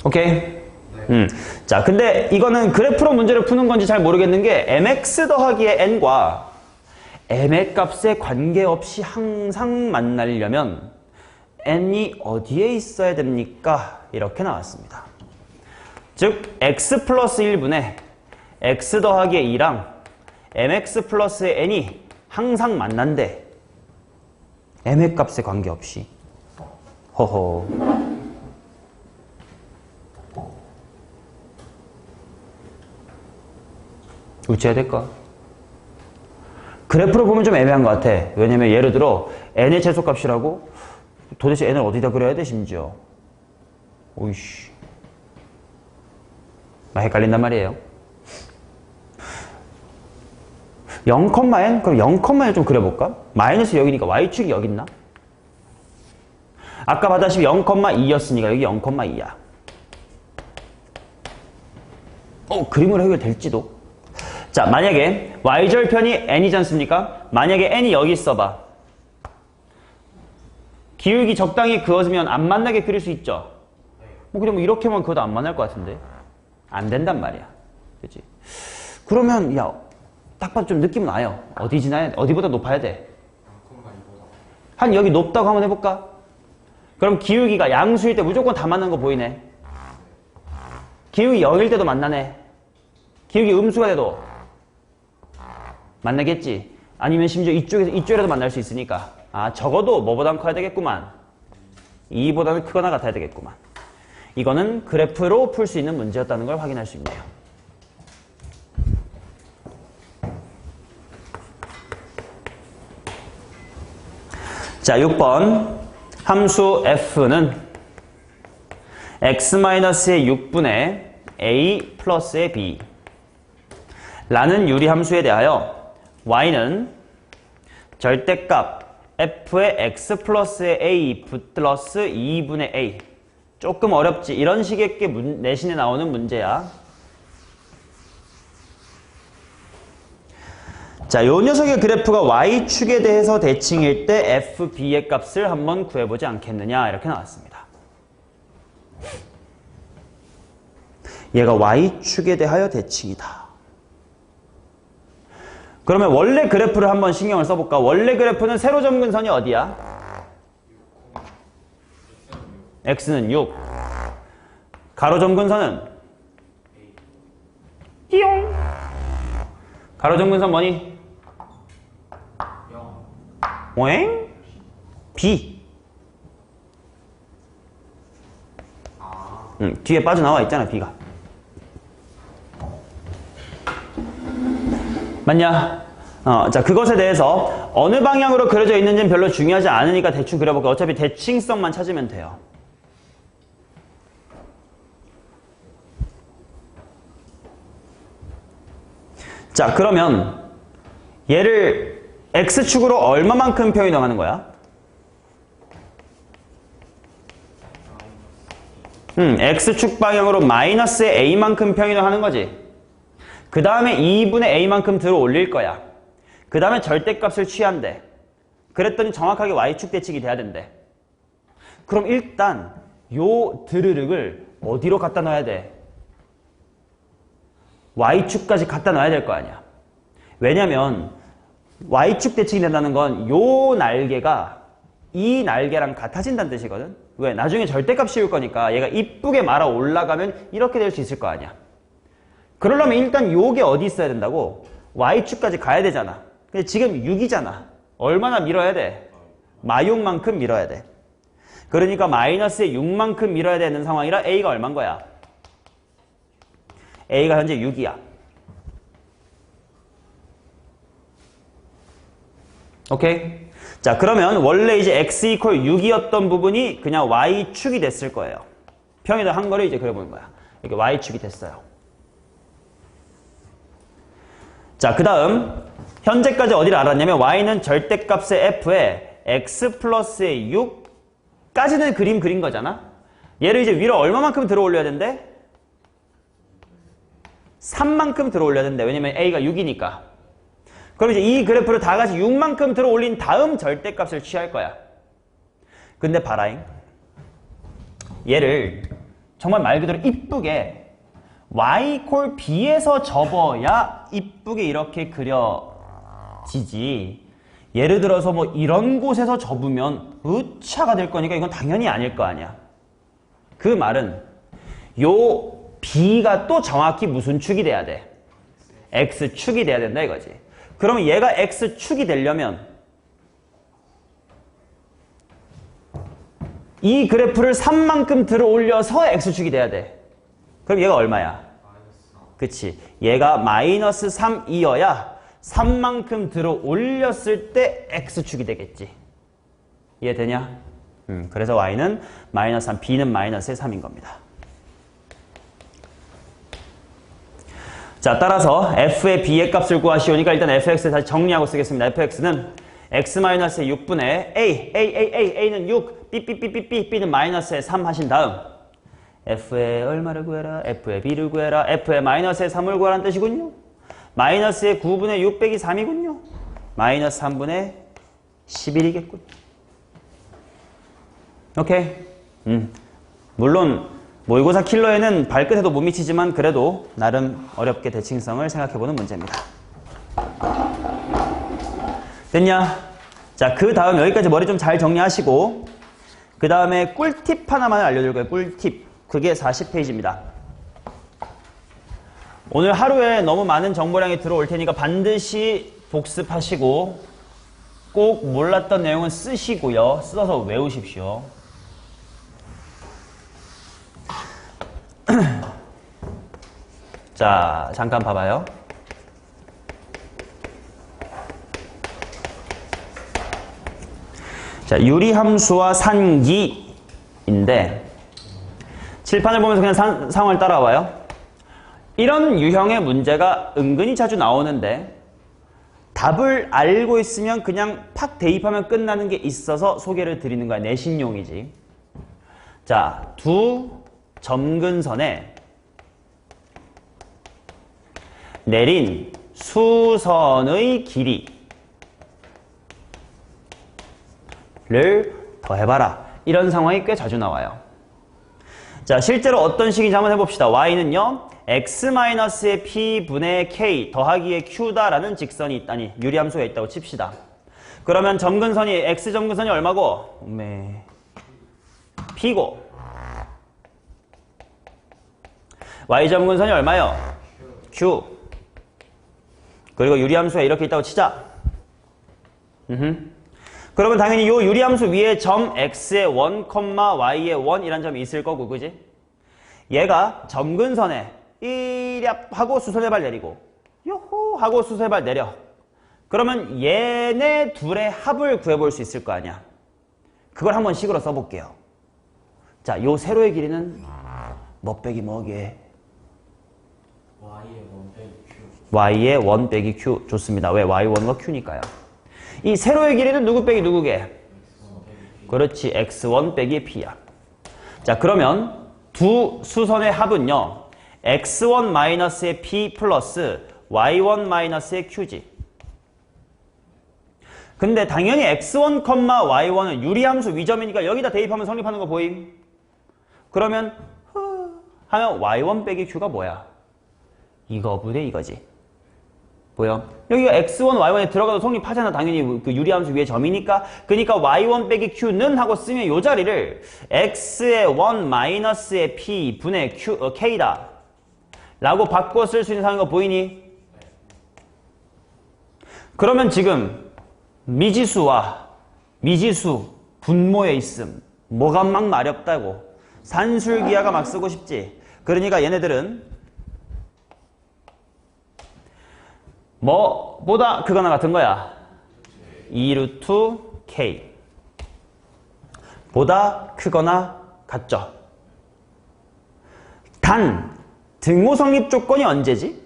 오케이? 자, 근데 이거는 그래프로 문제를 푸는 건지 잘 모르겠는 게 mx 더하기의 n과 m의 값에 관계없이 항상 만나려면 n이 어디에 있어야 됩니까? 이렇게 나왔습니다. 즉 x 플러스 1분의 x 더하기의 2랑 mx 플러스의 n이 항상 만난대. m의 값에 관계없이. 허허. 어찌해야 될까? 그래프로 보면 좀 애매한 것 같아. 왜냐면 예를 들어 n의 최소값이라고? 도대체 n을 어디다 그려야 돼 심지어? 오이씨. 나 헷갈린단 말이에요. 0,n? 그럼 0,n 좀 그려볼까? 마이너스 여기니까 y축이 여기 있나? 아까 봤다시피 0,2였으니까 여기 0,2야. 그림으로 해결될지도. 자, 만약에 y절편이 n이지 않습니까? 만약에 n이 여기 있어봐. 기울기 적당히 그어주면 안 만나게 그릴 수 있죠? 그냥 뭐 이렇게만 그어도 안 만날 것 같은데? 안 된단 말이야. 그치? 그러면, 야, 딱 봐도 좀 느낌 나요. 어디 지나야, 어디보다 높아야 돼? 한 여기 높다고 한번 해볼까? 그럼 기울기가 양수일 때 무조건 다 맞는 거 보이네. 기울기 0일 때도 만나네. 기울기 음수가 돼도 만나겠지. 아니면 심지어 이쪽이라도 만날 수 있으니까. 아, 적어도 뭐보단 커야 되겠구만. 2보다는 크거나 같아야 되겠구만. 이거는 그래프로 풀 수 있는 문제였다는 걸 확인할 수 있네요. 자, 6번. 함수 f는 x-의 6분의 a 플러스의 b 라는 유리함수에 대하여 y는 절대값 f의 x 플러스의 a 플러스 2분의 a. 조금 어렵지. 이런 식의 게 내신에 나오는 문제야. 자, 요 녀석의 그래프가 y축에 대해서 대칭일 때 fb의 값을 한번 구해보지 않겠느냐 이렇게 나왔습니다. 얘가 y축에 대하여 대칭이다. 그러면 원래 그래프를 한번 신경을 써볼까? 원래 그래프는 세로점근선이 어디야? x는 6. 가로점근선은? 띠용. 가로점근선 뭐니? 오엥? B. 뒤에 빠져나와 있잖아, B가. 맞냐? 자, 그것에 대해서 어느 방향으로 그려져 있는지는 별로 중요하지 않으니까 대충 그려볼까? 어차피 대칭성만 찾으면 돼요. 자, 그러면 얘를 x축으로 얼마만큼 표현하는 거야? x축 방향으로 마이너스의 a만큼 표현을 하는 거지. 그 다음에 2분의 a만큼 들어 올릴 거야. 그 다음에 절대값을 취한대. 그랬더니 정확하게 y축 대칭이 돼야 된대. 그럼 일단 요 드르륵을 어디로 갖다 놔야 돼? y축까지 갖다 놔야 될 거 아니야. 왜냐면 y축 대칭이 된다는 건 요 날개가 이 날개랑 같아진다는 뜻이거든. 왜? 나중에 절대값 씌울 거니까 얘가 이쁘게 말아 올라가면 이렇게 될 수 있을 거 아니야. 그러려면 일단 요게 어디 있어야 된다고? y축까지 가야 되잖아. 근데 지금 6이잖아. 얼마나 밀어야 돼? 마육만큼 밀어야 돼. 그러니까 마이너스의 6만큼 밀어야 되는 상황이라 a가 얼만 거야? a가 현재 6이야. 오케이? 자, 그러면 원래 이제 x 이퀄 6이었던 부분이 그냥 y축이 됐을 거예요. 평행을 한 거를 이제 그려보는 거야. 이렇게 y축이 됐어요. 자, 그 다음 현재까지 어디를 알았냐면 y는 절대값의 f에 x 플러스의 6까지는 그린 거잖아. 얘를 이제 위로 얼마만큼 들어 올려야 된대? 3만큼 들어 올려야 된대. 왜냐면 a가 6이니까. 그럼 이제 이 그래프를 다 같이 6만큼 들어 올린 다음 절대값을 취할 거야. 근데 봐라잉. 얘를 정말 말 그대로 이쁘게 y 콜 b에서 접어야 이쁘게 이렇게 그려지지. 예를 들어서 뭐 이런 곳에서 접으면 으차가 될 거니까 이건 당연히 아닐 거 아니야. 그 말은 요 b가 또 정확히 무슨 축이 돼야 돼? x축이 돼야 된다 이거지. 그러면 얘가 x축이 되려면 이 그래프를 3만큼 들어 올려서 x축이 돼야 돼. 그럼 얘가 얼마야? 그치. 얘가 마이너스 3이어야 3만큼 들어 올렸을 때 x축이 되겠지. 이해되냐? 그래서 y는 마이너스 3, b는 마이너스의 3인 겁니다. 자, 따라서 f의 b의 값을 구하시오니까 일단 fx를 다시 정리하고 쓰겠습니다. fx는 x-의 6분의 a는 6, b는 마이너스의 3 하신 다음 f의 얼마를 구해라? f의 b를 구해라. f의 마이너스의 3을 구하라는 뜻이군요. 마이너스의 9분의 6 빼기 3이군요. 마이너스 3분의 11이겠군요. 오케이? 물론 모의고사 킬러에는 발끝에도 못 미치지만 그래도 나름 어렵게 대칭성을 생각해보는 문제입니다. 됐냐? 자, 그 다음 여기까지 머리 좀 잘 정리하시고 그 다음에 꿀팁 하나만 알려줄 거예요. 꿀팁. 그게 40페이지입니다. 오늘 하루에 너무 많은 정보량이 들어올 테니까 반드시 복습하시고 꼭 몰랐던 내용은 쓰시고요. 써서 외우십시오. 자, 잠깐 봐봐요. 자, 유리함수와 산기인데 칠판을 보면서 그냥 상황을 따라와요. 이런 유형의 문제가 은근히 자주 나오는데 답을 알고 있으면 그냥 팍 대입하면 끝나는 게 있어서 소개를 드리는 거야. 내신용이지. 자, 두 점근선에 내린 수선의 길이를 더해봐라. 이런 상황이 꽤 자주 나와요. 자, 실제로 어떤 식인지 한번 해봅시다. y는요, x-의 p분의 k 더하기의 q다라는 직선이 있다니, 유리함수가 있다고 칩시다. 그러면 점근선이, x 점근선이 얼마고? p고, y 점근선이 얼마요? q. 그리고 유리함수가 이렇게 있다고 치자. 그러면 당연히 이 유리함수 위에 점 x의 1, y의 1이란 점이 있을 거고, 그지? 얘가 점근선에 이랴 하고 수선해발 내리고 요호 하고 수선해발 내려. 그러면 얘네 둘의 합을 구해볼 수 있을 거 아니야. 그걸 한번 식으로 써볼게요. 자, 요 세로의 길이는 뭐 빼기 뭐게? y의 1 빼기 q. 좋습니다. 왜? y1과 q니까요. 이 세로의 길이는 누구 빼기 누구게? 그렇지. x1 빼기 p야. 자, 그러면 두 수선의 합은요, x1-의 p 플러스 y1-의 q지. 근데 당연히 x1, y1은 유리함수 위점이니까 여기다 대입하면 성립하는 거 보임? 그러면 하면 y1 빼기 q가 뭐야? 이거분의 이거지. 보여? 여기가 x1, y1에 들어가도 성립하잖아. 당연히 그 유리함수 위에 점이니까. 그러니까 y1 빼기 q는 하고 쓰면 이 자리를 x의 1-의 p 분의 k다 라고 바꿔 쓸 수 있는 상황인 거 보이니? 그러면 지금 미지수와 미지수 분모에 있음. 뭐가 막 마렵다고. 산술기하가 막 쓰고 싶지. 그러니까 얘네들은 뭐보다 크거나 같은 거야? 2루트 k 보다 크거나 같죠? 단 등호 성립 조건이 언제지?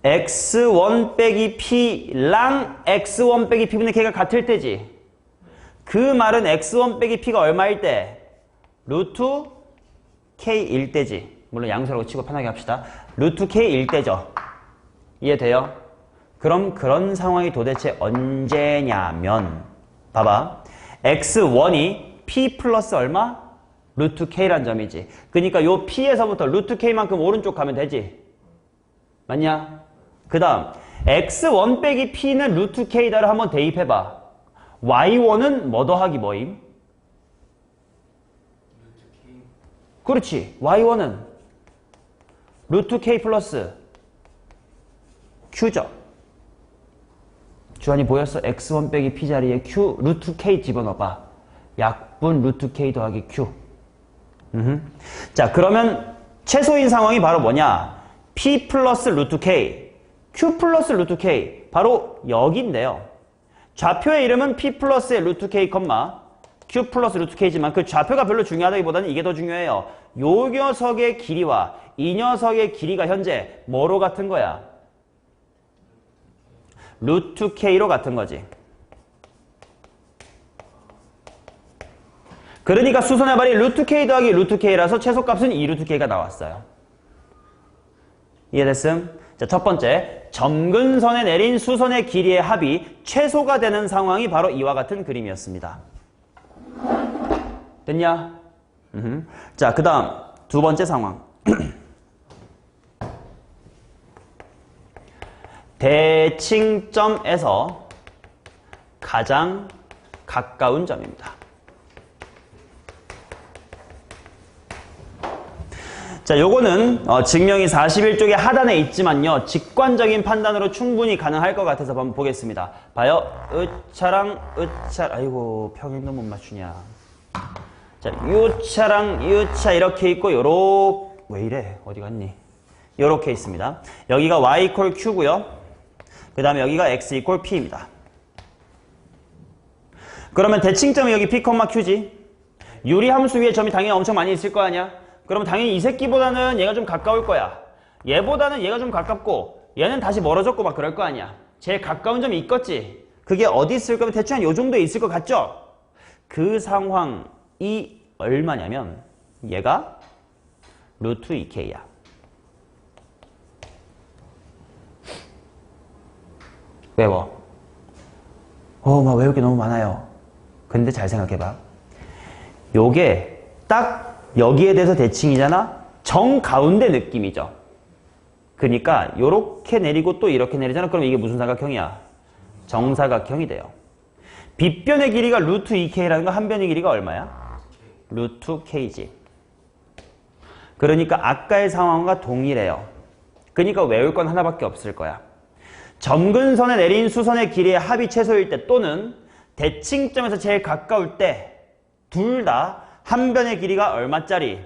x1 빼기 p랑 x1 빼기 p분의 k가 같을 때지. 그 말은 x1 빼기 p가 얼마일 때? 루트 k일 때지. 물론 양수라고 치고 편하게 합시다. 루트 k일 때죠. 이해돼요? 그럼 그런 상황이 도대체 언제냐면 봐봐. x1이 p 플러스 얼마? 루트 k란 점이지. 그러니까 요 p에서부터 루트 k만큼 오른쪽 가면 되지. 맞냐? 그 다음 x1 빼기 p는 루트 k다를 한번 대입해봐. y1은 뭐 더하기 뭐임? 그렇지. y1은 루트 k 플러스 q죠. 주한이 보였어? x1 빼기 p 자리에 q 루트 k 집어넣어봐. 약분 루트 k 더하기 q. 자, 그러면 최소인 상황이 바로 뭐냐? p 플러스 루트 k, q 플러스 루트 k. 바로 여기인데요. 좌표의 이름은 p 플러스의 루트 k, q 플러스 루트 k지만 그 좌표가 별로 중요하다기보다는 이게 더 중요해요. 요 녀석의 길이와 이 녀석의 길이가 현재 뭐로 같은 거야? 루트 k로 같은 거지. 그러니까 수선의 발이 루트 k 더하기 루트 k라서 최소값은 2루트 k가 나왔어요. 이해됐음? 자, 첫 번째, 점근선에 내린 수선의 길이의 합이 최소가 되는 상황이 바로 이와 같은 그림이었습니다. 됐냐? 자, 그 다음 두 번째 상황. 대칭점에서 가장 가까운 점입니다. 자, 요거는 증명이 41쪽의 하단에 있지만요. 직관적인 판단으로 충분히 가능할 것 같아서 한번 보겠습니다. 봐요. 아이고, 평행도 못 맞추냐. 자, 유차랑 유차 이렇게 있고 왜 이래? 어디 갔니? 요렇게 있습니다. 여기가 y 이퀄 q고요. 그 다음에 여기가 x 이퀄 p입니다. 그러면 대칭점이 여기 p, q지. 유리함수 위에 점이 당연히 엄청 많이 있을 거 아니야? 그럼 당연히 이 새끼보다는 얘가 좀 가까울 거야. 얘보다는 얘가 좀 가깝고 얘는 다시 멀어졌고 막 그럴 거 아니야. 제일 가까운 점이 있겠지. 그게 어디 있을 거면 대충 한 요 정도에 있을 것 같죠? 그 상황이 얼마냐면 얘가 루트 2k야. 외워. 막 외울 게 너무 많아요. 근데 잘 생각해봐. 요게 딱 여기에 대해서 대칭이잖아? 정 가운데 느낌이죠. 그러니까 요렇게 내리고 또 이렇게 내리잖아? 그럼 이게 무슨 사각형이야? 정사각형이 돼요. 빗변의 길이가 루트 2k라는 건 한 변의 길이가 얼마야? 루트 k지. 그러니까 아까의 상황과 동일해요. 그러니까 외울 건 하나밖에 없을 거야. 점근선에 내린 수선의 길이의 합이 최소일 때 또는 대칭점에서 제일 가까울 때 둘 다 한 변의 길이가 얼마짜리?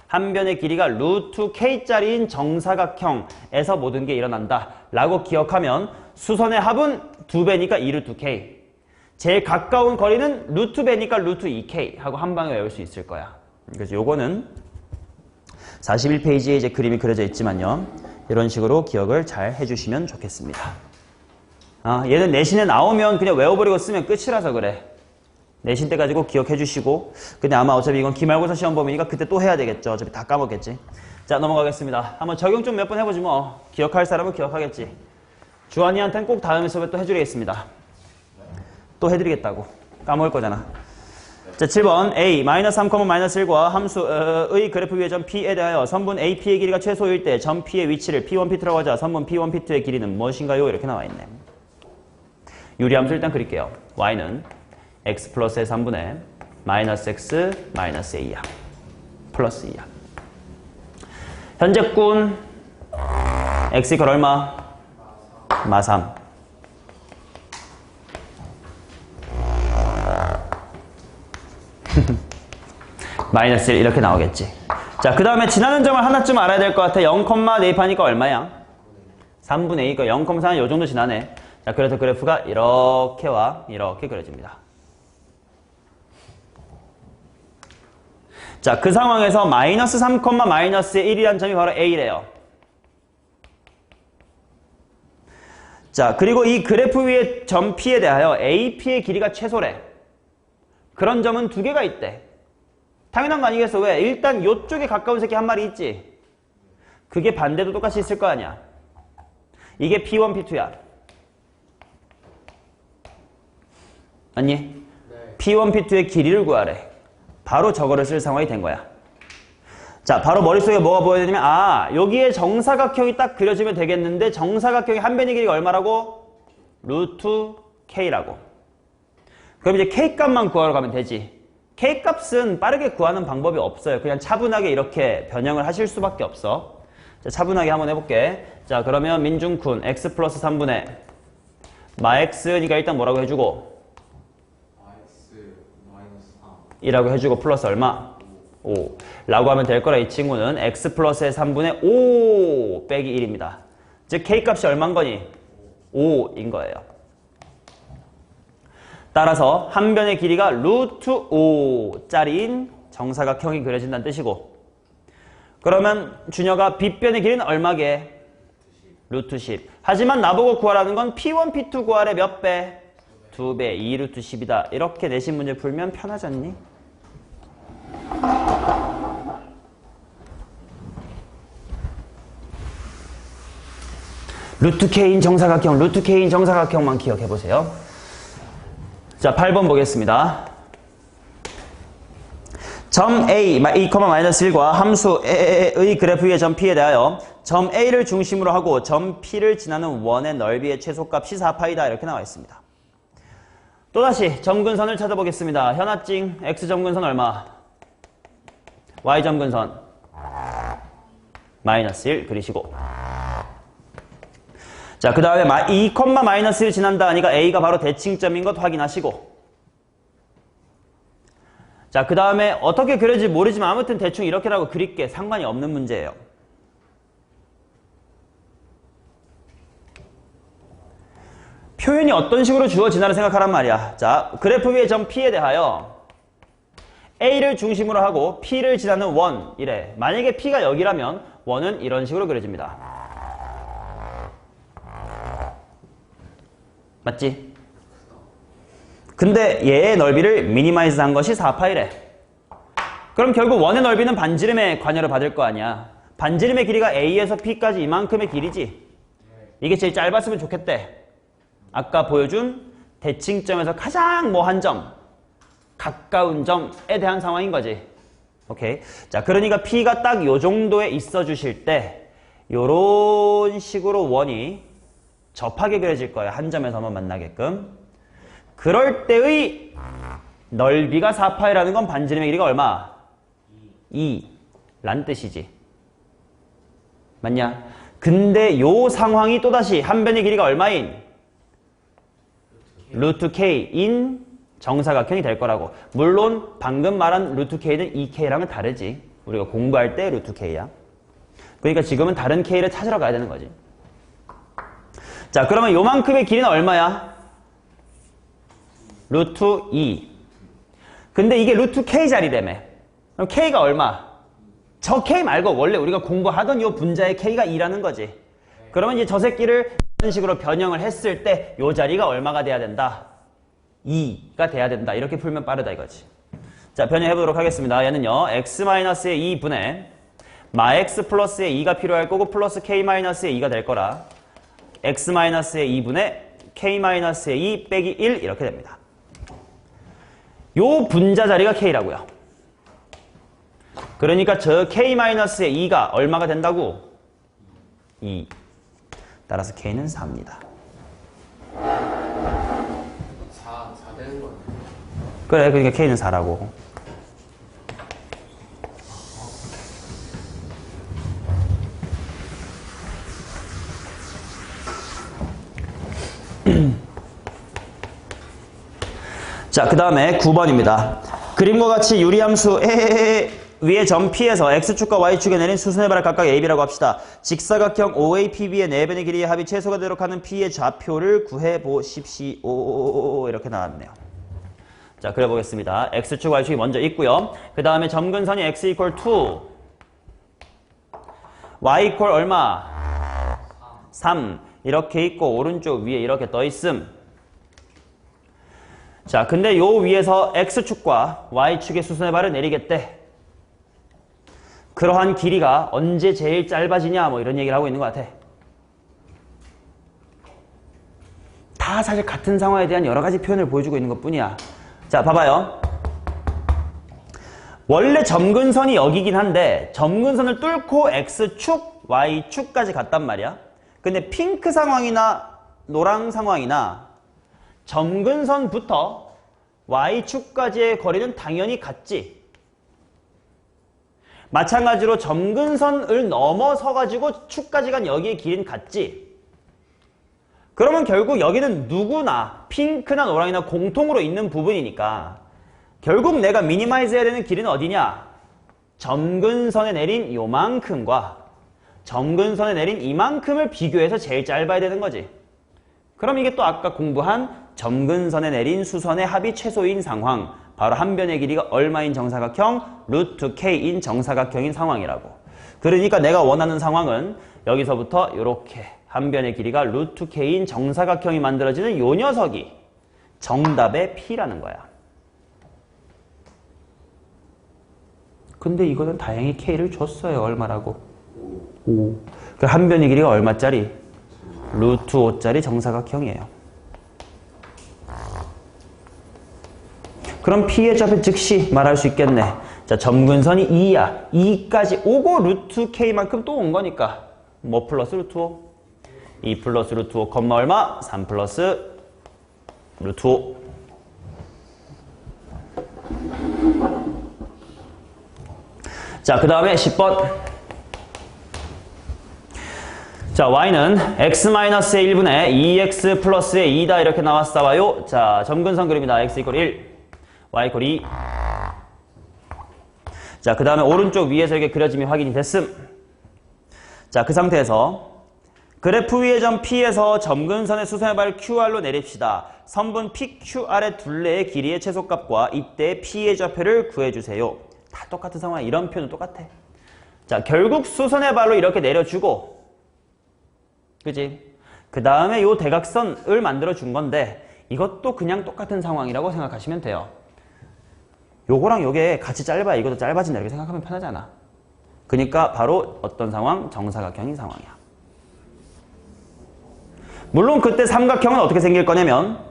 한 변의 길이가 루트 k짜리인 정사각형에서 모든 게 일어난다 라고 기억하면 수선의 합은 2배니까 2루트 k, 제일 가까운 거리는 루트 배니까 루트 2k 하고 한 방에 외울 수 있을 거야. 그래서 요거는 41페이지에 이제 그림이 그려져 있지만요, 이런 식으로 기억을 잘 해주시면 좋겠습니다. 얘는 내신에 나오면 그냥 외워버리고 쓰면 끝이라서 그래. 내신 때 가지고 기억해 주시고, 근데 아마 어차피 이건 기말고사 시험 범위니까 그때 또 해야 되겠죠. 어차피 다 까먹겠지. 자, 넘어가겠습니다. 한번 적용 좀 몇 번 해보지 뭐. 기억할 사람은 기억하겠지. 주한이한테는 꼭 다음에 수업에 또 해드리겠습니다. 또 해드리겠다고. 까먹을 거잖아. 자, 7번 a -3,-1과 함수의 그래프 위의 점 P에 대하여 선분 AP의 길이가 최소일 때 점 P의 위치를 P1, P2라고 하자. 선분 P1, P2의 길이는 무엇인가요? 이렇게 나와 있네. 유리함수 일단 그릴게요. y는 x 플러스의 3분의 마이너스 x 마이너스 a야. 플러스 2야. 현재꾼 x 이퀄 얼마? 마3. 마이너스 1 이렇게 나오겠지. 자, 그 다음에 지나는 점을 하나쯤 알아야 될 것 같아. 0, 대입하니까 얼마야? 3분의 2. 그러니까 0,4는 요 정도 지나네. 자, 그래서 그래프가 이렇게 와 이렇게 그려집니다. 자, 그 상황에서 마이너스 3, 마이너스의 1이라는 점이 바로 A래요. 자, 그리고 이 그래프 위의 점 P에 대하여 AP의 길이가 최소래. 그런 점은 두 개가 있대. 당연한 거 아니겠어? 왜? 일단 요쪽에 가까운 새끼 한 마리 있지. 그게 반대도 똑같이 있을 거 아니야. 이게 P1, P2야. 아니? 네. P1, P2의 길이를 구하래. 바로 저거를 쓸 상황이 된 거야. 자, 바로 머릿속에 뭐가 보여야 되냐면, 여기에 정사각형이 딱 그려지면 되겠는데, 정사각형의 한 변의 길이가 얼마라고? 루트 K라고. 그럼 이제 K 값만 구하러 가면 되지. K 값은 빠르게 구하는 방법이 없어요. 그냥 차분하게 이렇게 변형을 하실 수밖에 없어. 자, 차분하게 한번 해볼게. 자, 그러면 민중쿤 x 플러스 3분의 마x니까 일단 뭐라고 해주고? 이라고 해주고 플러스 얼마? 5 라고 하면 될 거라. 이 친구는 x 플러스의 3분의 5 빼기 1입니다. 즉 k 값이 얼마인 거니? 5인 거예요. 따라서 한 변의 길이가 루트 5짜리인 정사각형이 그려진다는 뜻이고, 그러면 준혁아 빗변의 길이는 얼마게? 루트 10. 하지만 나보고 구하라는 건 P1, P2 구하래. 몇 배? 2배. 2루트 10이다. 이렇게 내신 문제 풀면 편하지 않니? 루트 K인 정사각형, 루트 K인 정사각형만 기억해보세요. 자, 8번 보겠습니다. 점 A, 2,-1과 함수의 그래프 위의 점 P에 대하여 점 A를 중심으로 하고 점 P를 지나는 원의 넓이의 최소값이 4파이다. 이렇게 나와 있습니다. 또다시 점근선을 찾아보겠습니다. 현하증 X점근선 얼마? Y점근선 마이너스 1 그리시고, 자, 그 다음에 2,-1을 지난다 하니까 A가 바로 대칭점인 것 확인하시고, 자, 그 다음에 어떻게 그려질지 모르지만 아무튼 대충 이렇게라고 그릴게. 상관이 없는 문제예요. 표현이 어떤 식으로 주어지나를 생각하란 말이야. 자, 그래프 위의 점 P에 대하여 A를 중심으로 하고 P를 지나는 원 이래. 만약에 P가 여기라면 원은 이런 식으로 그려집니다. 맞지? 근데 얘의 넓이를 미니마이즈 한 것이 4파이래. 그럼 결국 원의 넓이는 반지름의 관여를 받을 거 아니야. 반지름의 길이가 A에서 P까지 이만큼의 길이지. 이게 제일 짧았으면 좋겠대. 아까 보여준 대칭점에서 가장 뭐 한 점, 가까운 점에 대한 상황인 거지. 오케이. 자, 그러니까 P가 딱 요 정도에 있어 주실 때 요런 식으로 원이 접하게 그려질 거야. 한 점에서만 만나게끔. 그럴 때의 넓이가 4파이라는 건 반지름의 길이가 얼마? 2 란 뜻이지. 맞냐? 근데 요 상황이 또다시 한 변의 길이가 얼마인? 루트 K인 정사각형이 될 거라고. 물론 방금 말한 루트 K는 2K랑은 다르지. 우리가 공부할 때 루트 K야. 그러니까 지금은 다른 K를 찾으러 가야 되는 거지. 자, 그러면 요만큼의 길이는 얼마야? 루트 2. 근데 이게 루트 K 자리라며. 그럼 K가 얼마? 저 K 말고 원래 우리가 공부하던 요 분자의 K가 2라는 거지. 그러면 이제 저 새끼를 이런 식으로 변형을 했을 때 요 자리가 얼마가 돼야 된다? 2가 돼야 된다. 이렇게 풀면 빠르다 이거지. 자, 변형해보도록 하겠습니다. 얘는요. x-의 2분의 마x 플러스의 2가 필요할 거고 플러스 k-의 2가 될 거라 x-의 2분의 k-의 2 빼기 1 이렇게 됩니다. 요 분자 자리가 k라고요. 그러니까 저 k-의 2가 얼마가 된다고? 2. 따라서 k는 4입니다. 4 되는 거 같아요. 그래, 그러니까 k는 4라고. 자, 그 다음에 9번입니다. 그림과 같이 유리함수 위에 점 P에서 X축과 Y축에 내린 수순의 발을 각각 AB라고 합시다. 직사각형 OAPB의 4변의 길이의 합이 최소가 되도록 하는 P의 좌표를 구해보십시오. 이렇게 나왔네요. 자, 그려보겠습니다. X축, Y축이 먼저 있고요. 그 다음에 점근선이 X equal 2, Y equal 얼마? 3. 이렇게 있고 오른쪽 위에 이렇게 떠 있음. 자, 근데 요 위에서 X축과 Y축의 수순의 발을 내리겠대. 그러한 길이가 언제 제일 짧아지냐 뭐 이런 얘기를 하고 있는 것 같아. 다 사실 같은 상황에 대한 여러 가지 표현을 보여주고 있는 것 뿐이야. 자, 봐봐요. 원래 점근선이 여기긴 한데 점근선을 뚫고 X축, Y축까지 갔단 말이야. 근데 핑크 상황이나 노랑 상황이나 점근선부터 Y축까지의 거리는 당연히 같지. 마찬가지로 점근선을 넘어서 가지고 축까지 간 여기의 길이는 같지. 그러면 결국 여기는 누구나 핑크나 노랑이나 공통으로 있는 부분이니까 결국 내가 미니마이즈 해야 되는 길이는 어디냐? 점근선에 내린 요만큼과 점근선에 내린 이만큼을 비교해서 제일 짧아야 되는 거지. 그럼 이게 또 아까 공부한 점근선에 내린 수선의 합이 최소인 상황, 바로 한 변의 길이가 얼마인 정사각형? 루트 K인 정사각형인 상황이라고. 그러니까 내가 원하는 상황은 여기서부터 이렇게 한 변의 길이가 루트 K인 정사각형이 만들어지는 요 녀석이 정답의 P라는 거야. 근데 이거는 다행히 K를 줬어요. 얼마라고? 5. 그 한 변의 길이가 얼마짜리? 루트 5짜리 정사각형이에요. 그럼 P의 좌표 즉시 말할 수 있겠네. 자, 점근선이 2야. 2까지 오고 루트 K만큼 또 온 거니까 뭐 플러스 루트 5? 2 플러스 루트 5, 얼마? 3 플러스 루트 5. 자, 그 다음에 10번. 자, y는 x-의 1분의 2x 플러스의 2다 이렇게 나왔어 봐요. 자, 점근선 그립니다. x 이퀄 1, y 이퀄 2. 자, 그 다음에 오른쪽 위에서 이렇게 그려짐이 확인이 됐음. 자, 그 상태에서 그래프 위의 점 P에서 점근선의 수선의 발 QR로 내립시다. 선분 PQR의 둘레의 길이의 최소값과 이때 P의 좌표를 구해주세요. 다 똑같은 상황. 이런 표현은 똑같아. 자, 결국 수선의 발로 이렇게 내려주고, 그지? 그 다음에 요 대각선을 만들어 준 건데 이것도 그냥 똑같은 상황이라고 생각하시면 돼요. 요거랑 요게 같이 짧아야 이것도 짧아진다 이렇게 생각하면 편하잖아. 그러니까 바로 어떤 상황? 정사각형인 상황이야. 물론 그때 삼각형은 어떻게 생길 거냐면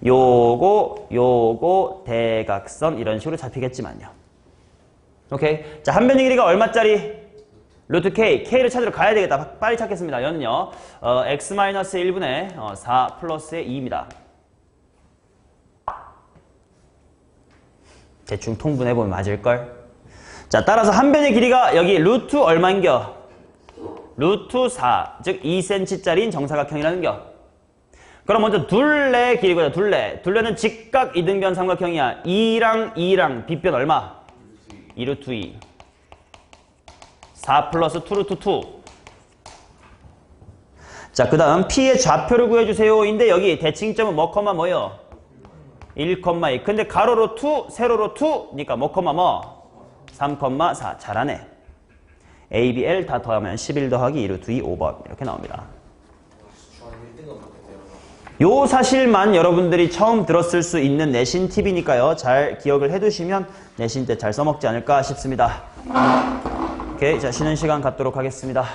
요거 대각선 이런 식으로 잡히겠지만요. 오케이. 자, 한 변의 길이가 얼마짜리? 루트 k. k를 찾으러 가야 되겠다. 빨리 찾겠습니다. 얘는요. x-1분의 4 플러스의 2입니다. 대충 통분해보면 맞을걸? 자, 따라서 한 변의 길이가 여기 루트 얼마인겨? 루트 4, 즉 2cm짜리인 정사각형이라는겨. 그럼 먼저 둘레 길이고요. 둘레는 직각 이등변 삼각형이야. 2랑 빗변 얼마? 2루트 2. 4 플러스 2루트 2. 자, 그 다음 P의 좌표를 구해주세요. 인데 여기 대칭점은 뭐, 뭐요? 1,2. 근데 가로로 2, 세로로 2니까 뭐, 3,4. 잘하네. A, B, L 다 더하면 11 더하기 2루트 2, 5번. 이렇게 나옵니다. 요 사실만 여러분들이 처음 들었을 수 있는 내신 팁이니까요. 잘 기억을 해두시면 내신 때 잘 써먹지 않을까 싶습니다. 오케이, 자, 쉬는 시간 갖도록 하겠습니다.